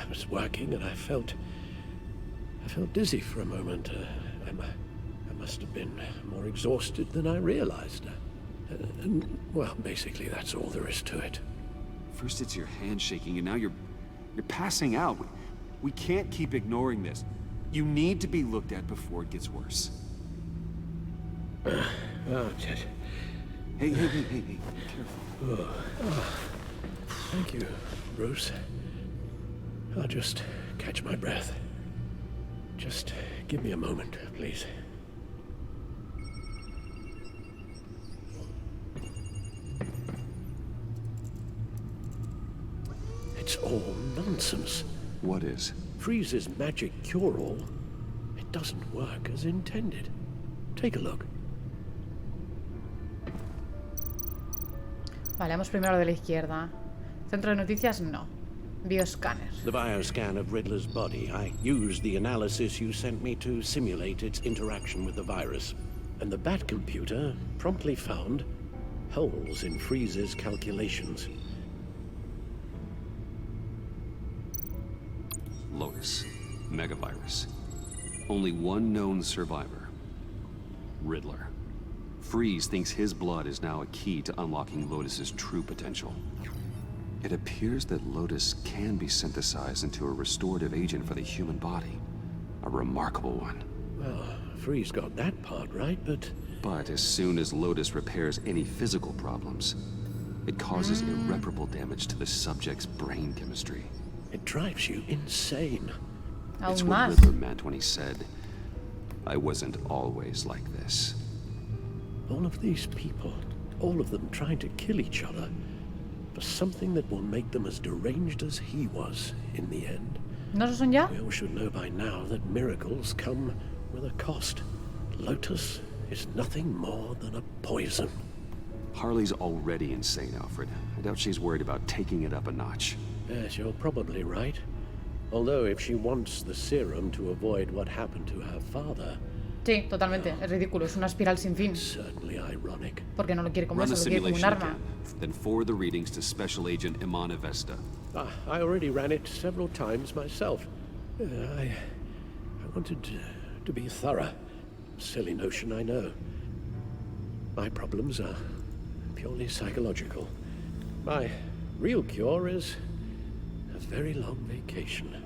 was working and I felt dizzy for a moment. I must have been more exhausted than I realized. And, well, basically that's all there is to it. First it's your hand shaking, and now you're passing out. We can't keep ignoring this. You need to be looked at before it gets worse. Hey, be careful. Thank you, Bruce. I'll just catch my breath. Just give me a moment, please. It's all nonsense. What is? Freeze's magic cure-all. It doesn't work as intended. Take a look. Vale, vamos primero a lo de la izquierda. Centro de noticias, no. Bioscanner. The bioscan of Riddler's body. I used the analysis you sent me to simulate its interaction with the virus. And the Bat computer promptly found holes in Freeze's calculations. Lotus. Megavirus. Only one known survivor. Riddler. Freeze thinks his blood is now a key to unlocking Lotus's true potential. It appears that Lotus can be synthesized into a restorative agent for the human body. A remarkable one. Well, Freeze got that part right, but... But as soon as Lotus repairs any physical problems, it causes irreparable damage to the subject's brain chemistry. It drives you insane. It's what Riddler meant when he said, I wasn't always like this. All of these people, all of them trying to kill each other, for something that will make them as deranged as he was in the end. ¿No se son ya? We all should know by now that miracles come with a cost. Lotus is nothing more than a poison. Harley's already insane, Alfred. I doubt she's worried about taking it up a notch. Yes, you're probably right. Although if she wants the serum to avoid what happened to her father... Sí, totalmente. Es ridículo. Es una espiral sin fin. Certainly ironic. Porque no lo quiere como Run eso, the lo quiere como un simulation arma. again. Then forward the readings to Special Agent Iman Avesta. I already ran it several times myself. I wanted to be thorough. Silly notion, I know. My problems are purely psychological. My real cure is a very long vacation.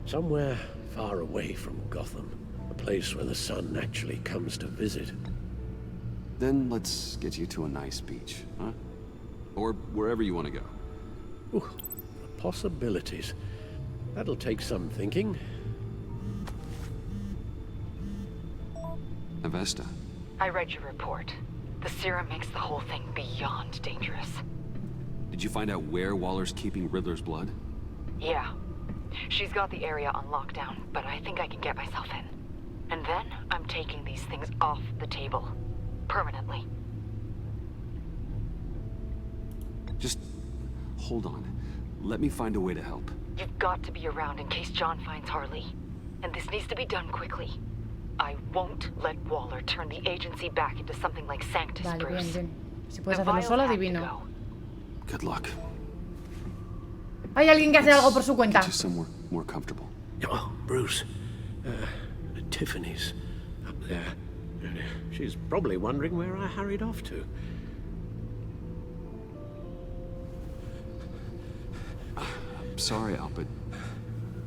Somewhere far away from Gotham. A place where the sun actually comes to visit. Then let's get you to a nice beach, huh? Or wherever you want to go. Ooh, the possibilities. That'll take some thinking. Avesta. I read your report. The serum makes the whole thing beyond dangerous. Did you find out where Waller's keeping Riddler's blood? Yeah. She's got the area on lockdown, but I think I can get myself in. And then I'm taking these things off the table. Permanently. Just hold on. Let me find a way to help. You've got to be around in case John finds Harley. And this needs to be done quickly. I won't let Waller turn the agency back into something like Sanctus, Vale, Bruce. bien. Si puedes hacerlo sola, divino. Good luck. Hay alguien que hace algo por su cuenta. Get you somewhere more comfortable. Oh, Bruce. Tiffany's up there. She's probably wondering where I hurried off to. I'm sorry, Al, but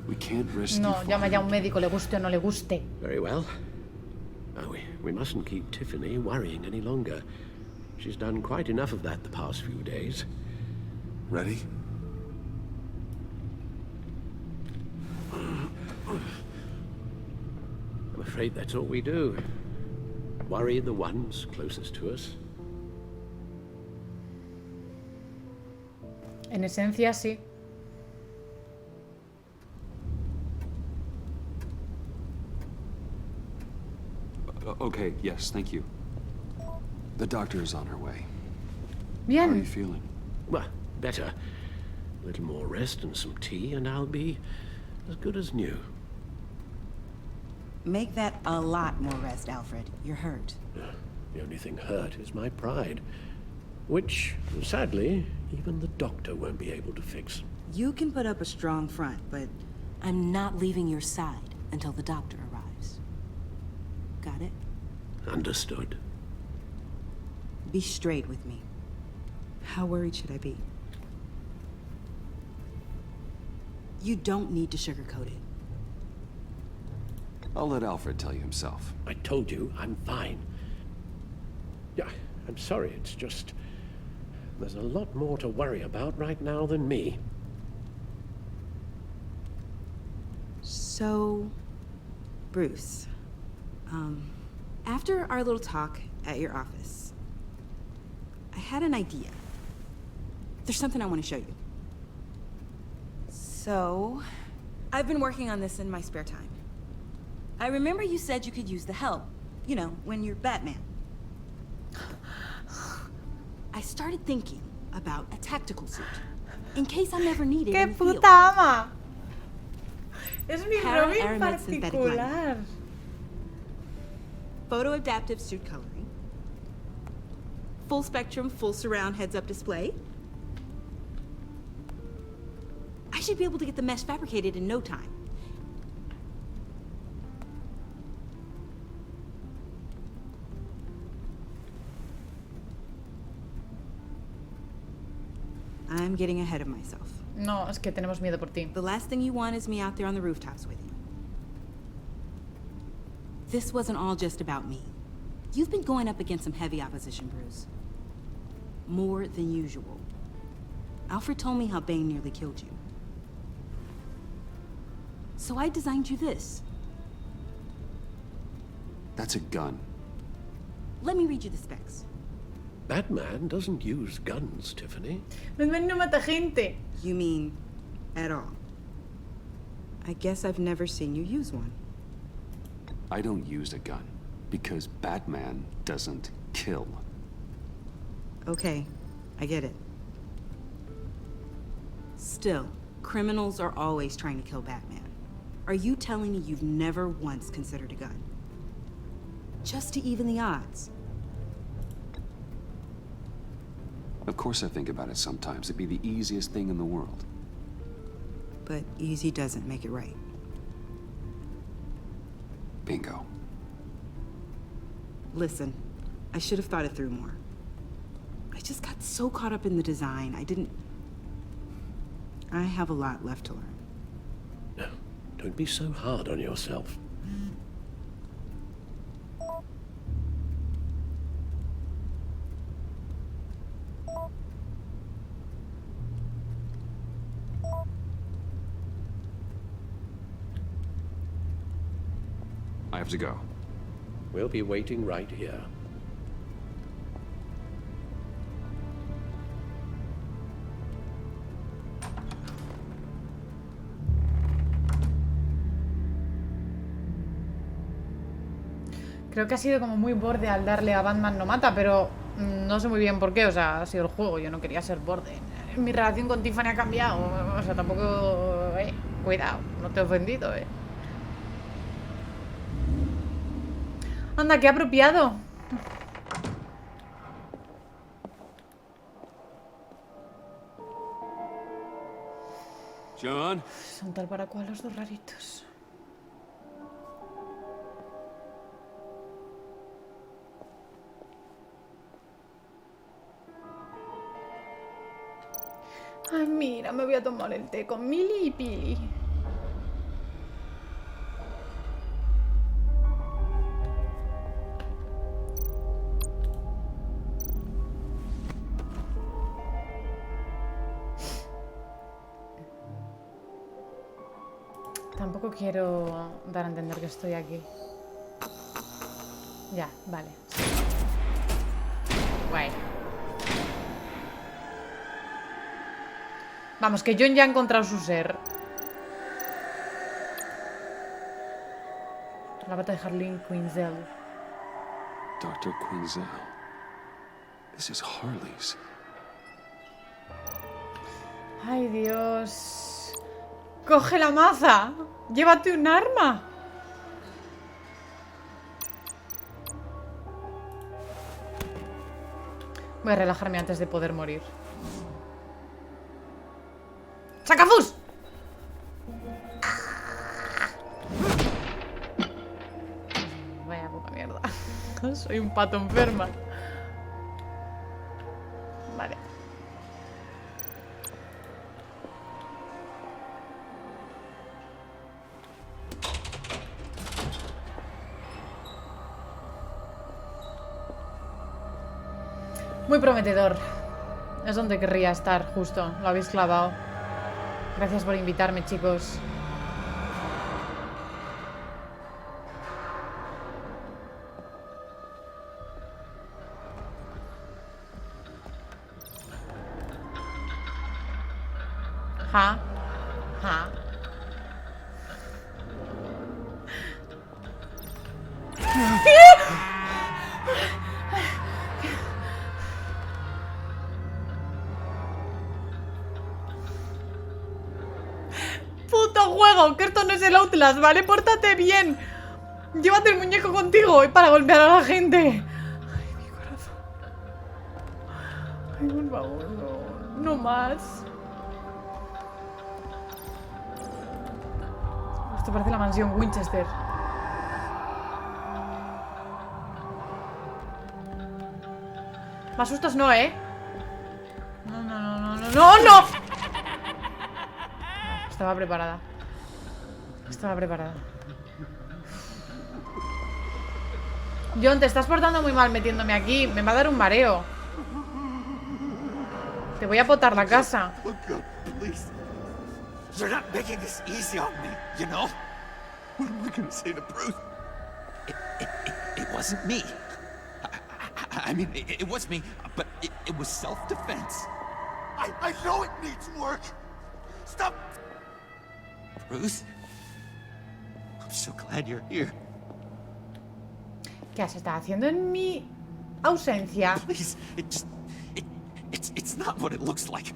we can't risk No, you llama ya a un médico, le guste o no le guste. Very well. We mustn't keep Tiffany worrying any longer. She's done quite enough of that the past few days. Ready? I'm afraid that's all we do. Worry the ones closest to us. En esencia, sí. Okay, yes, thank you. The doctor is on her way. Bien. How are you feeling? Well, better. A little more rest and some tea, and I'll be as good as new. Make that a lot more rest, Alfred. You're hurt. The only thing hurt is my pride. Which, sadly, even the doctor won't be able to fix. You can put up a strong front, but I'm not leaving your side until the doctor arrives. Got it? Understood. Be straight with me. How worried should I be? You don't need to sugarcoat it. I'll let Alfred tell you himself. I told you, I'm fine. Yeah, I'm sorry, it's just... There's a lot more to worry about right now than me. So... Bruce. After our little talk at your office, I had an idea. There's something I want to show you. So, I've been working on this in my spare time. I remember you said you could use the help. You know, when you're Batman. I started thinking about a tactical suit. In case I'm ever needed in the field. ¡Qué puta ama! Es mi Robin Para-aramid synthetic particular. line. Photo-adaptive suit coloring. Full spectrum, full surround heads-up display. I should be able to get the mesh fabricated in no time. I'm getting ahead of myself. No, es que tenemos miedo por ti. The last thing you want is me out there on the rooftops with you. This wasn't all just about me. You've been going up against some heavy opposition, Bruce. More than usual. Alfred told me how Bane nearly killed you. So I designed you this. That's a gun. Let me read you the specs. Batman doesn't use guns, Tiffany. Batman no mata gente. You mean at all? I guess I've never seen you use one. I don't use a gun because Batman doesn't kill. Okay, I get it. Still, criminals are always trying to kill Batman. Are you telling me you've never once considered a gun? Just to even the odds? Of course I think about it sometimes. It'd be the easiest thing in the world. But easy doesn't make it right. Bingo. Listen, I should have thought it through more. I just got so caught up in the design, I have a lot left to learn. No, don't be so hard on yourself. I have to go. We'll be waiting right here. Creo que ha sido como muy borde al darle a Batman no mata, pero no sé muy bien por qué. O sea, ha sido el juego, yo no quería ser borde. Mi relación con Tiffany ha cambiado. O sea, tampoco... cuidado, no te he ofendido, Anda, qué apropiado. John? Son tal para cual los dos raritos. Ay, mira, me voy a tomar el té con Milly y Pili. Tampoco quiero dar a entender que estoy aquí. Ya, vale. Guay. Vamos, que John ya ha encontrado su ser. La bata de Harleen Quinzel. Dr. Quinzel. This is Harley's. Ay, Dios. ¡Coge la maza! ¡Llévate un arma! Voy a relajarme antes de poder morir. ¡Sacafus! Vaya puta mierda. Soy un pato enferma. Vale. Muy prometedor. Es donde querría estar, justo. Lo habéis clavado. Gracias por invitarme, chicos. Ja. Ja. ¡Puto juego! Que esto no es el Outlast, ¿vale? ¡Pórtate bien! Llévate el muñeco contigo para golpear a la gente. Ay, mi corazón. Ay, por favor, no. No más. Esto parece la mansión Winchester. Más sustos no, ¿eh? No, no, no, no, no, no, no. Estaba preparada. Estaba preparada. John, te estás portando muy mal metiéndome aquí. Me va a dar un mareo. Te voy a botar la casa. You're not making this easy on me, you know? What am I gonna say to Bruce? It wasn't me. I mean, it was me, but it was self-defense. I know it needs work. Stop. Bruce, I'm so glad you're here. ¿Qué has estado haciendo en mi ausencia? Please, it It's not what it looks like.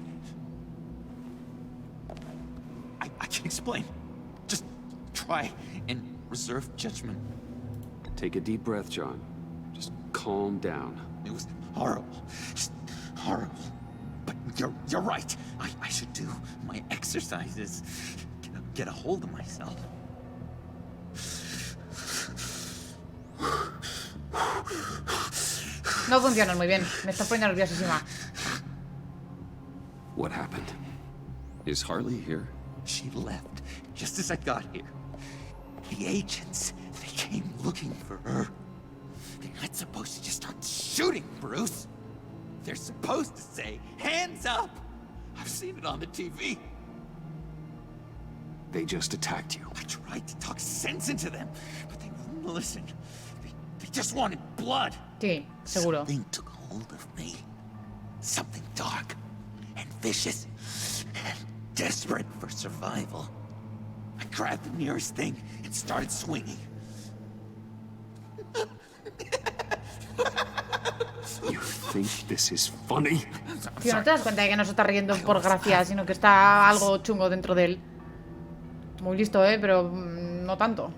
I can't explain. Just try and reserve judgment. Take a deep breath, John. Just calm down. It was horrible. Just horrible. But you're right. I should do my exercises. Get a hold of myself. No funcionan muy bien. Me estás poniendo nerviosísima. What happened? Is Harley here? She left just as I got here. The agents, they came looking for her. They're not supposed to just start shooting, Bruce. They're supposed to say, hands up! I've seen it on the TV. They just attacked you. I tried to talk sense into them, but they wouldn't listen. They just wanted blood. Sí, seguro. Something took hold of me. Something dark and vicious and desperate for survival. I grabbed the nearest thing and started swinging. You think this is funny? Tío, ¿no te das cuenta de que no se está riendo por gracia, sino que está algo chungo dentro de él? Muy listo, pero no tanto.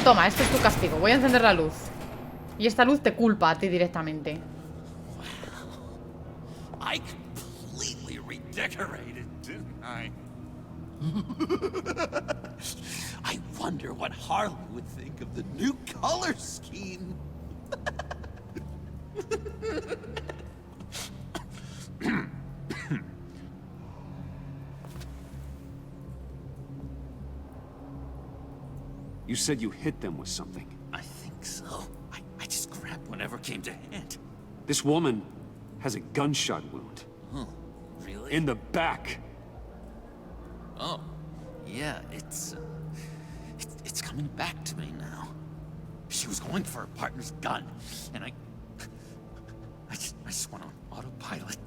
Toma, este es tu castigo. Voy a encender la luz. Y esta luz te culpa a ti directamente. I completely redecorated, didn't I? I wonder what Harley would think of the new color scheme. You said you hit them with something. I think so. I just grabbed whatever came to hand. This woman has a gunshot wound. Oh, really? In the back. Oh, yeah, it's coming back to me now. She was going for her partner's gun, and I just went on autopilot.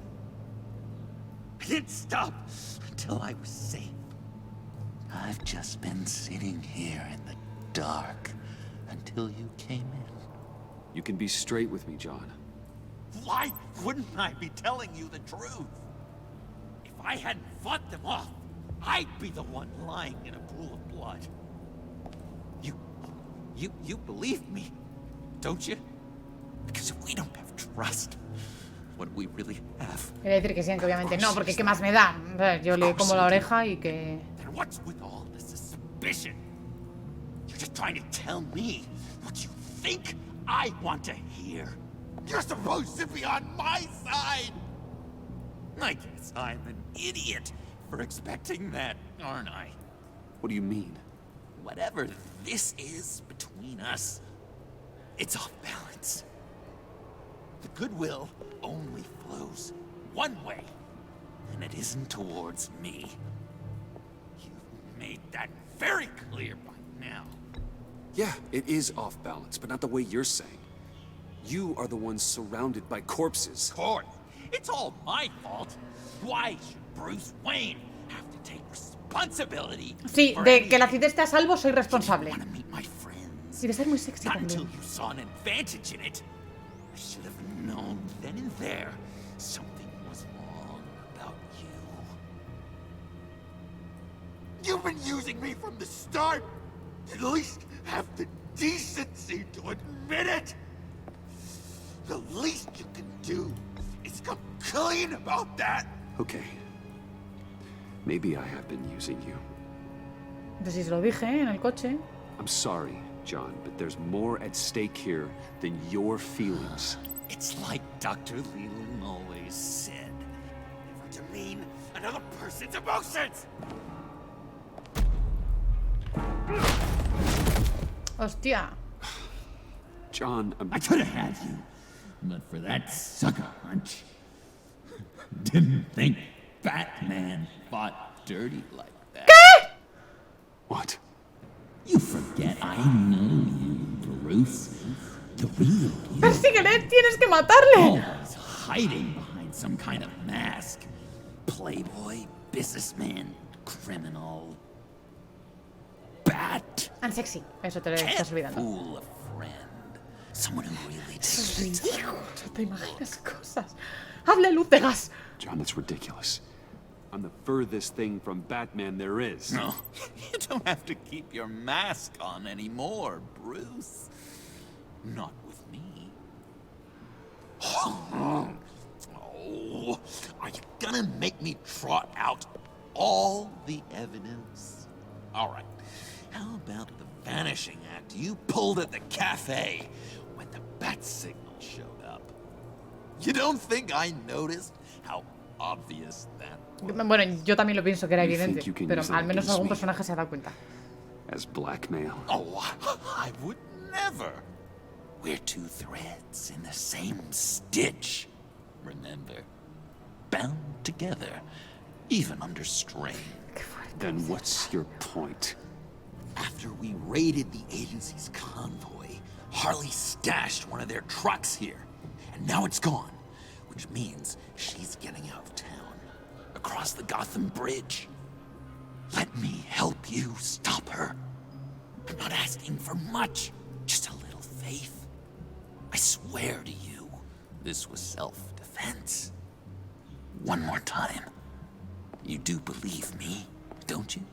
I didn't stop until I was safe. I've just been sitting here in the dark until you came in. You can be straight with me, John. Why wouldn't I be telling you the truth? If I hadn't fought them off, I'd be the one lying in a pool of blood. You believe me, don't you? Because if we don't have trust, what do we really have? Voy a decir que sí, que obviamente no, porque ¿qué más me da? Yo le como la oreja y que... Then what's with all this suspicion? You're just trying to tell me what you think I want to hear. You're supposed to be on my side. I guess I'm an idiot for expecting that, aren't I? What do you mean? Whatever this is between us, it's off balance. The goodwill only flows one way, and it isn't towards me. You've made that very clear by now. Yeah, it is off balance, but not the way you're saying. You are the ones surrounded by corpses. Of course. It's all my fault. Why should Bruce Wayne have to take responsibility? Sí, de que la ciudad esté a salvo soy responsable. Want to meet my friends? Y de ser muy sexy Not until también. you saw an advantage in it. I should have known then and there something was wrong about you. You've been using me from the start. At least have the decency to admit it. The least you can do is come clean about that. Okay. Maybe I have been using you. Entonces, si se lo dije en el coche. I'm sorry, John, but there's more at stake here than your feelings. It's like Dr. Leland always said. Never demean another person's emotions! Hostia. John, I could have had you, but for that sucker punch. Didn't think Batman fought dirty like that. ¿Qué? What? You forget I know you, Bruce. The real you. Persíguele, tienes que matarle. Always hiding behind some kind of mask. Playboy, businessman, criminal. Bat. And sexy. Eso te lo estás olvidando. Fool a friend. Someone who really Es takes ridículo. Te imaginas cosas. Habla luz de gas. John, that's ridiculous. I'm the furthest thing from Batman there is. No, you don't have to keep your mask on anymore, Bruce. Not with me. Oh, are you gonna make me trot out all the evidence? All right, how about the vanishing act you pulled at the cafe when the bat signal showed up? You don't think I noticed how obvious that was? Bueno, yo también lo pienso que era You evidente, think you can pero use that al menos against algún me? personaje se ha dado cuenta. As blackmail. Oh, I would never. We're two threads in the same stitch. Remember? Bound together, even under strain. Then what's your point? After we raided the agency's convoy, Harley stashed one of their trucks here. And now it's gone. Which means she's getting out of town. Across the Gotham Bridge. Let me help you stop her. I'm not asking for much. Just a little faith. I swear to you, this was self-defense. One more time. You do believe me, don't you?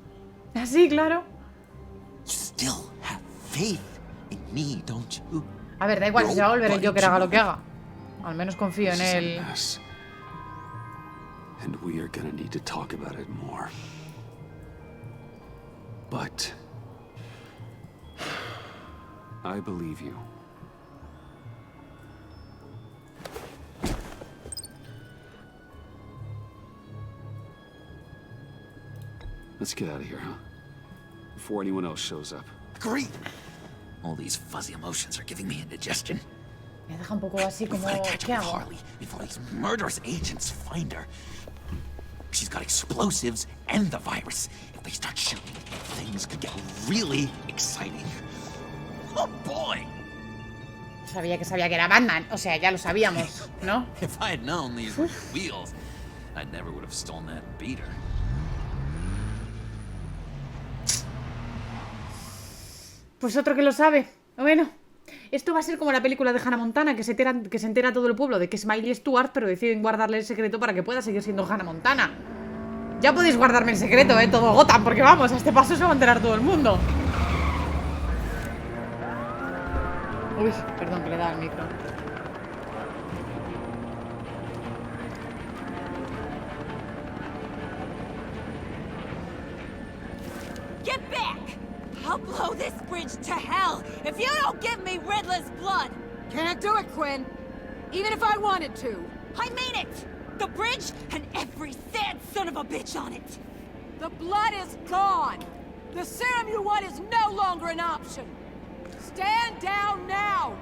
Sí, claro. You still have faith in me, don't you? A ver, da igual si se va a volver el Joker, haga lo que haga. Al menos confío en This is a él. mess. And we are gonna need to talk about it more. But I believe you. Let's get out of here, huh? Before anyone else shows up. Agreed. All these fuzzy emotions are giving me indigestion. Me deja un poco así We've como, got to catch ¿qué up with hago? Harley before these murderous agents find her. She's got explosives and the virus. If they start shooting, things could get really exciting. Oh boy! Sabía que era Batman. O sea, ya lo sabíamos, ¿no? If I had known these were wheels, I never would have stolen that beater. Pues otro que lo sabe. Bueno, esto va a ser como la película de Hannah Montana, que se entera todo el pueblo de que es Miley Stewart, pero deciden guardarle el secreto para que pueda seguir siendo Hannah Montana. Ya podéis guardarme el secreto, todo Gotham, porque vamos, a este paso se va a enterar todo el mundo. Uy, perdón que le da el micro. Get back! I'll blow this bridge to hell if you don't give me Riddler's blood! Can't do it, Quinn. Even if I wanted to. I mean it! The bridge and every sad son of a bitch on it! The blood is gone! The serum you want is no longer an option! Stand down now!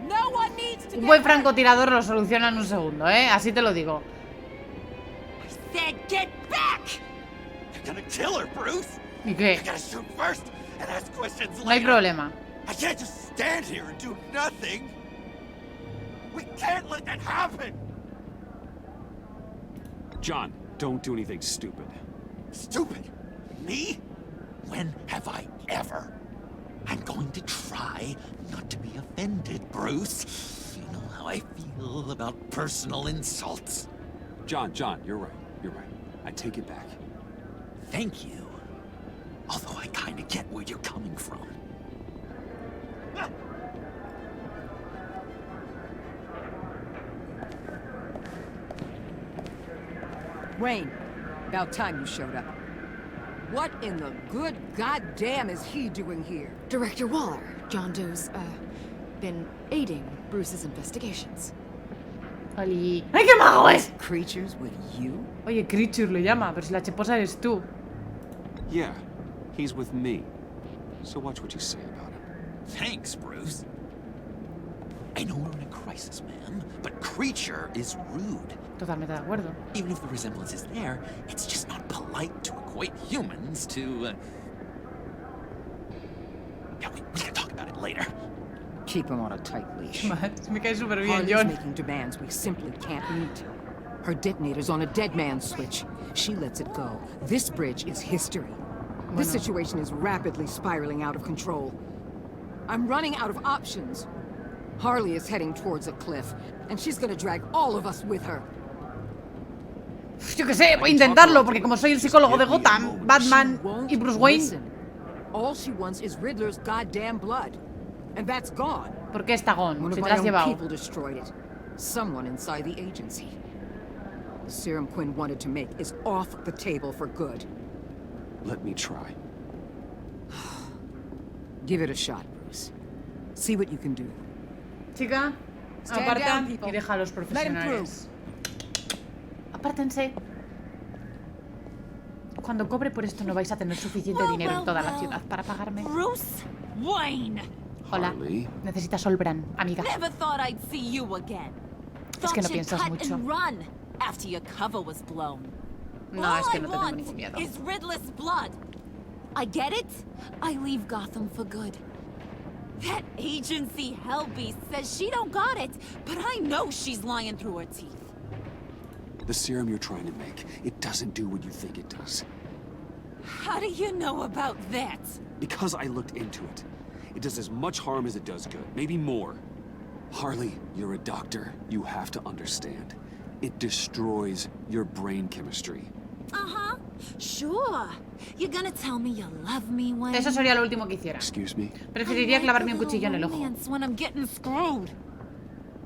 No one needs to Un get buen hurt. francotirador lo soluciona en un segundo, así te lo digo. I said get back! You're gonna kill her, Bruce! ¿Y qué? I gotta shoot first and ask questions No hay later. problema. I can't just stand here and do nothing. We can't let that happen. John, don't do anything stupid. Stupid? Me? When have I ever? I'm going to try not to be offended, Bruce. You know how I feel about personal insults. John, you're right. You're right. I take it back. Thank you. Although I kinda get where you're coming from. Wayne, about time you showed up. What in the good goddamn is he doing here? Director Waller, John Doe's, been aiding Bruce's investigations. ¡Ay, qué mago es! Creatures with you? Oye, Creature lo llama, pero si la cheposa eres tú. Yeah, he's with me. So watch what you say about him. Thanks, Bruce. I know we're in a crisis, ma'am, but Creature is rude. Totalmente de acuerdo. Even if the resemblance is there, it's just not polite to equate humans to, Yeah, we can talk about it later. Keep him on a tight leash. Me cae súper bien, Harley's John. making demands we simply can't meet. Her detonator's on a dead man's switch. She lets it go. This bridge is history. This situation is rapidly spiraling out of control. I'm running out of options. Harley is heading towards a cliff, and she's gonna drag all of us with her. Yo qué sé, voy a intentarlo, porque como soy el psicólogo de Gotham, Batman y Bruce Wayne... All she wants is Riddler's goddamn blood. And that's gone. ¿Por qué está gone? One Si of te my lo has own llevado. people destroyed it. Someone inside the agency. The serum Quinn wanted to make is off the table for good. Let me try. Give it a shot, Bruce. See what you can do. Chica, aparta y deja a los profesionales. Apártense. Cuando cobre por esto no vais a tener suficiente dinero en toda la ciudad para pagarme. Bruce Wayne. Hola. Necesitas Solbran, amiga. Never thought I'd see you again. Es que no piensas mucho. After your cover was blown. No, es que no te tengo ningún miedo. Is Riddler's blood. I get it. I leave Gotham for good. That agency hellbeast says she don't got it, but I know she's lying through her teeth. The serum you're trying to make, it doesn't do what you think it does. How do you know about that? Because I looked into it. It does as much harm as it does good, maybe more. Harley, you're a doctor. You have to understand. It destroys your brain chemistry. Uh-huh. Sure. You're gonna tell me you love me when... Eso sería lo último que hiciera. Excuse me? Preferiría clavarme un cuchillo en el ojo. When I'm getting screwed.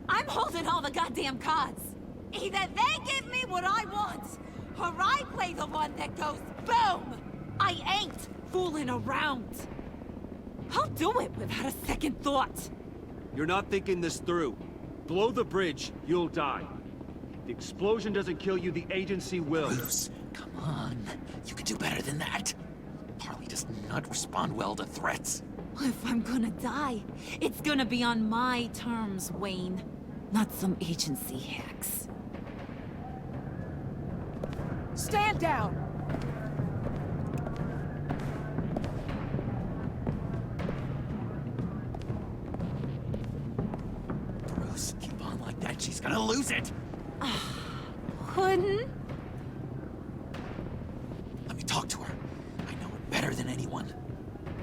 I'm holding all the goddamn cards. Either they give me what I want, or I play the one that goes boom. I ain't fooling around. I'll do it without a second thought. You're not thinking this through. Blow the bridge, you'll die. If the explosion doesn't kill you, the agency will. Bruce, come on. You can do better than that. Harley does not respond well to threats. If I'm gonna die, it's gonna be on my terms, Wayne. Not some agency hacks. Stand down! Bruce, keep on like that. She's gonna lose it. Couldn't? Let me talk to her. I know it better than anyone.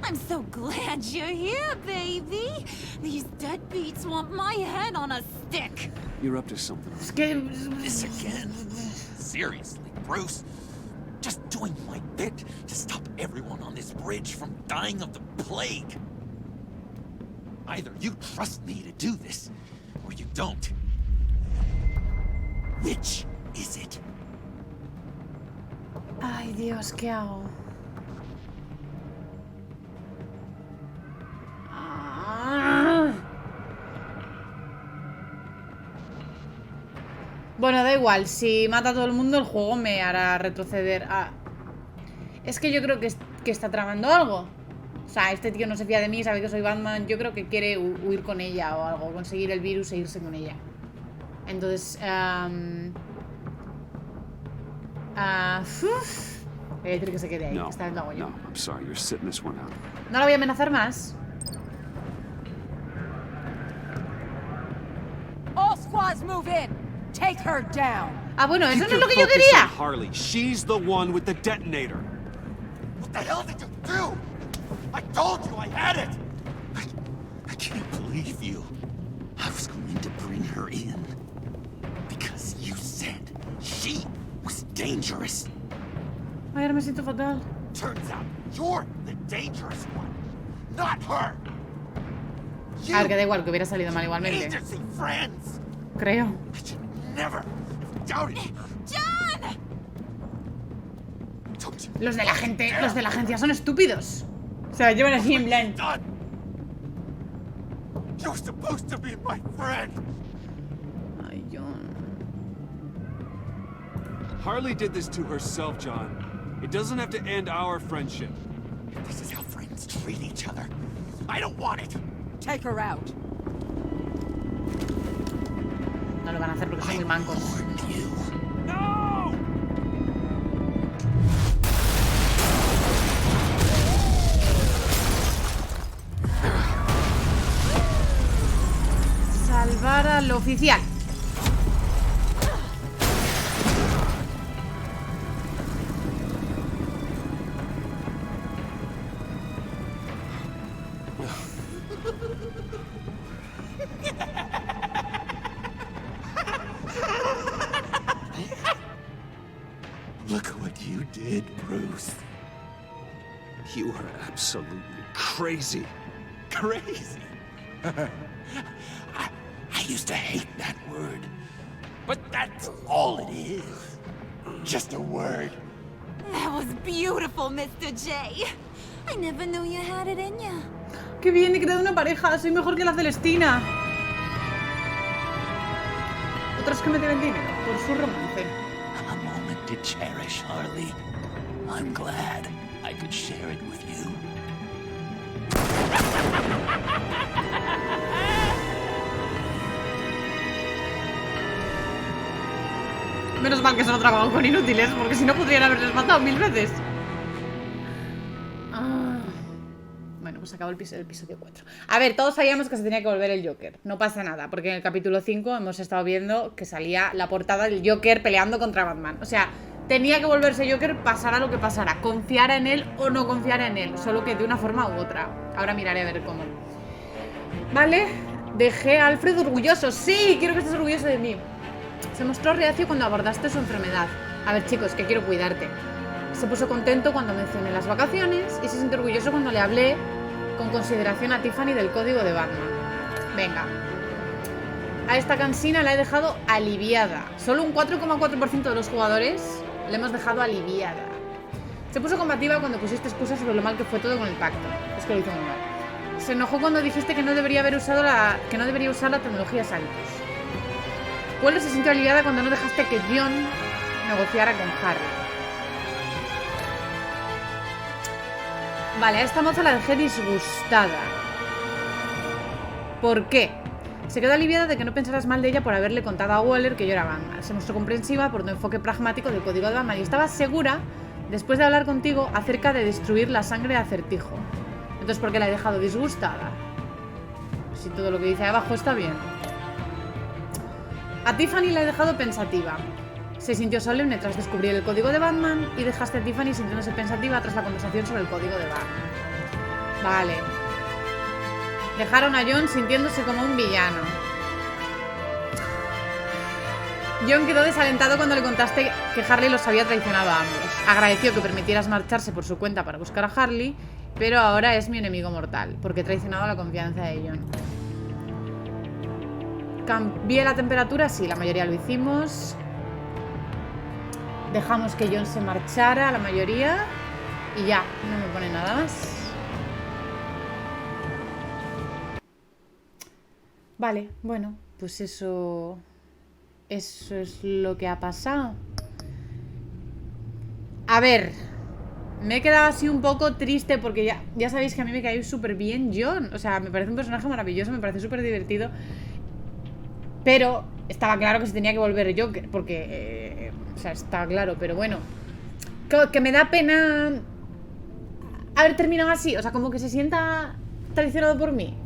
I'm so glad you're here, baby. These deadbeats want my head on a stick. You're up to something. This again? Seriously, Bruce? Just doing my bit to stop everyone on this bridge from dying of the plague. Either you trust me to do this, or you don't. Which is it? Ay, Dios, ¿qué hago? Bueno, da igual, si mata a todo el mundo, el juego me hará retroceder a... Es que yo creo que está tramando algo. O sea, este tío no se fía de mí, sabe que soy Batman. Yo creo que quiere huir con ella o algo, conseguir el virus e irse con ella. Entonces, voy a decir que se quede ahí, que está en la yo. No, I'm sorry, you're sitting this one out. No la voy a amenazar más. All squads move in. Take her down. Ah, bueno, eso no es lo que yo quería. Harley, she's the one with the detonator. What the hell did you do? I told you I had it! I can't believe you. I was going to bring her in. Because you said she was dangerous. Ay, ahora me siento fatal. Turns out you're the dangerous one, not her. A ver, que da igual, que hubiera salido mal igualmente. Agency friends. Creo. Never doubted you. ¡John! Los de la agencia son estúpidos. O sea, llevan así en plan. You're supposed to be my friend. Ay, John. Harley did this to herself, John. It doesn't have to end our friendship. This is how friends treat each other. I don't want it. Take her out. No lo van a hacer porque son muy mancos. No! Salvar al oficial. Look what you did, Bruce. You are absolutely crazy. Crazy. I used to hate that word. But that's all it is. Just a word. That was beautiful, Mr. J. I never knew you had it in you. ¡Qué bien! He creado una pareja. Soy mejor que la Celestina. Otros que me deben dinero por su romance. A moment to cherish, Harley. I'm glad I could share it with you. Menos mal que solo trabajo con inútiles, porque si no podrían haberles matado 1000 veces. Bueno, pues acabó el episodio 4. A ver, todos sabíamos que se tenía que volver el Joker. No pasa nada, porque en el capítulo 5 hemos estado viendo que salía la portada del Joker peleando contra Batman. O sea, tenía que volverse Joker, pasara lo que pasara. Confiara en él o no confiara en él. Solo que de una forma u otra. Ahora miraré a ver cómo. Vale, dejé a Alfred orgulloso. Sí, quiero que estés orgulloso de mí. Se mostró reacio cuando abordaste su enfermedad. A ver, chicos, que quiero cuidarte. Se puso contento cuando mencioné las vacaciones y se sintió orgulloso cuando le hablé con consideración a Tiffany del código de Batman. Venga. A esta cansina la he dejado aliviada. Solo un 4,4% de los jugadores le hemos dejado aliviada. Se puso combativa cuando pusiste excusas sobre lo mal que fue todo con el pacto. Es que lo hizo muy mal. Se enojó cuando dijiste que no debería usar la tecnología Santos. Pueblo se sintió aliviada cuando no dejaste que John negociara con Harry. Vale, a esta moza la dejé disgustada. ¿Por qué? Se quedó aliviada de que no pensaras mal de ella por haberle contado a Waller que yo era Batman. Se mostró comprensiva por tu enfoque pragmático del código de Batman y estaba segura, después de hablar contigo, acerca de destruir la sangre de Acertijo. Entonces, ¿por qué la he dejado disgustada? Si todo lo que dice abajo está bien. A Tiffany la he dejado pensativa. Se sintió solemne tras descubrir el código de Batman y dejaste a Tiffany sintiéndose pensativa tras la conversación sobre el código de Batman. Vale. Dejaron a John sintiéndose como un villano. John quedó desalentado cuando le contaste que Harley los había traicionado a ambos. Agradeció que permitieras marcharse por su cuenta para buscar a Harley, pero ahora es mi enemigo mortal, porque he traicionado la confianza de John. ¿Cambié la temperatura? Sí, la mayoría lo hicimos. Dejamos que John se marchara, la mayoría. Y ya, no me pone nada más. Vale, bueno, pues eso es lo que ha pasado. A ver, me he quedado así un poco triste porque ya sabéis que a mí me cae súper bien John. O sea, me parece un personaje maravilloso, me parece súper divertido. Pero estaba claro que se tenía que volver Joker, porque, o sea, está claro, pero bueno. Que me da pena haber terminado así, o sea, como que se sienta traicionado por mí.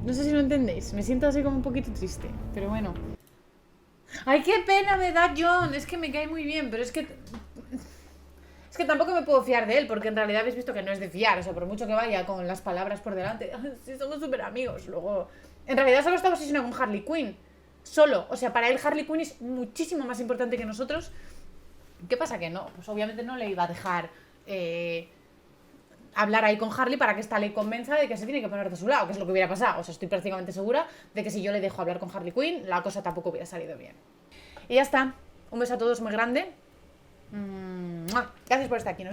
No sé si lo entendéis, me siento así como un poquito triste, pero bueno. ¡Ay, qué pena me da John! Es que me cae muy bien, pero es que tampoco me puedo fiar de él, porque en realidad habéis visto que no es de fiar, o sea, por mucho que vaya con las palabras por delante. Sí, somos súper amigos, luego... En realidad solo estaba obsesionado con Harley Quinn. Solo, o sea, para él Harley Quinn es muchísimo más importante que nosotros. ¿Qué pasa que no? Pues obviamente no le iba a dejar hablar ahí con Harley para que esta le convenza de que se tiene que poner de su lado, que es lo que hubiera pasado. O sea, estoy prácticamente segura de que si yo le dejo hablar con Harley Quinn, la cosa tampoco hubiera salido bien. Y ya está. Un beso a todos muy grande. Gracias por estar aquí.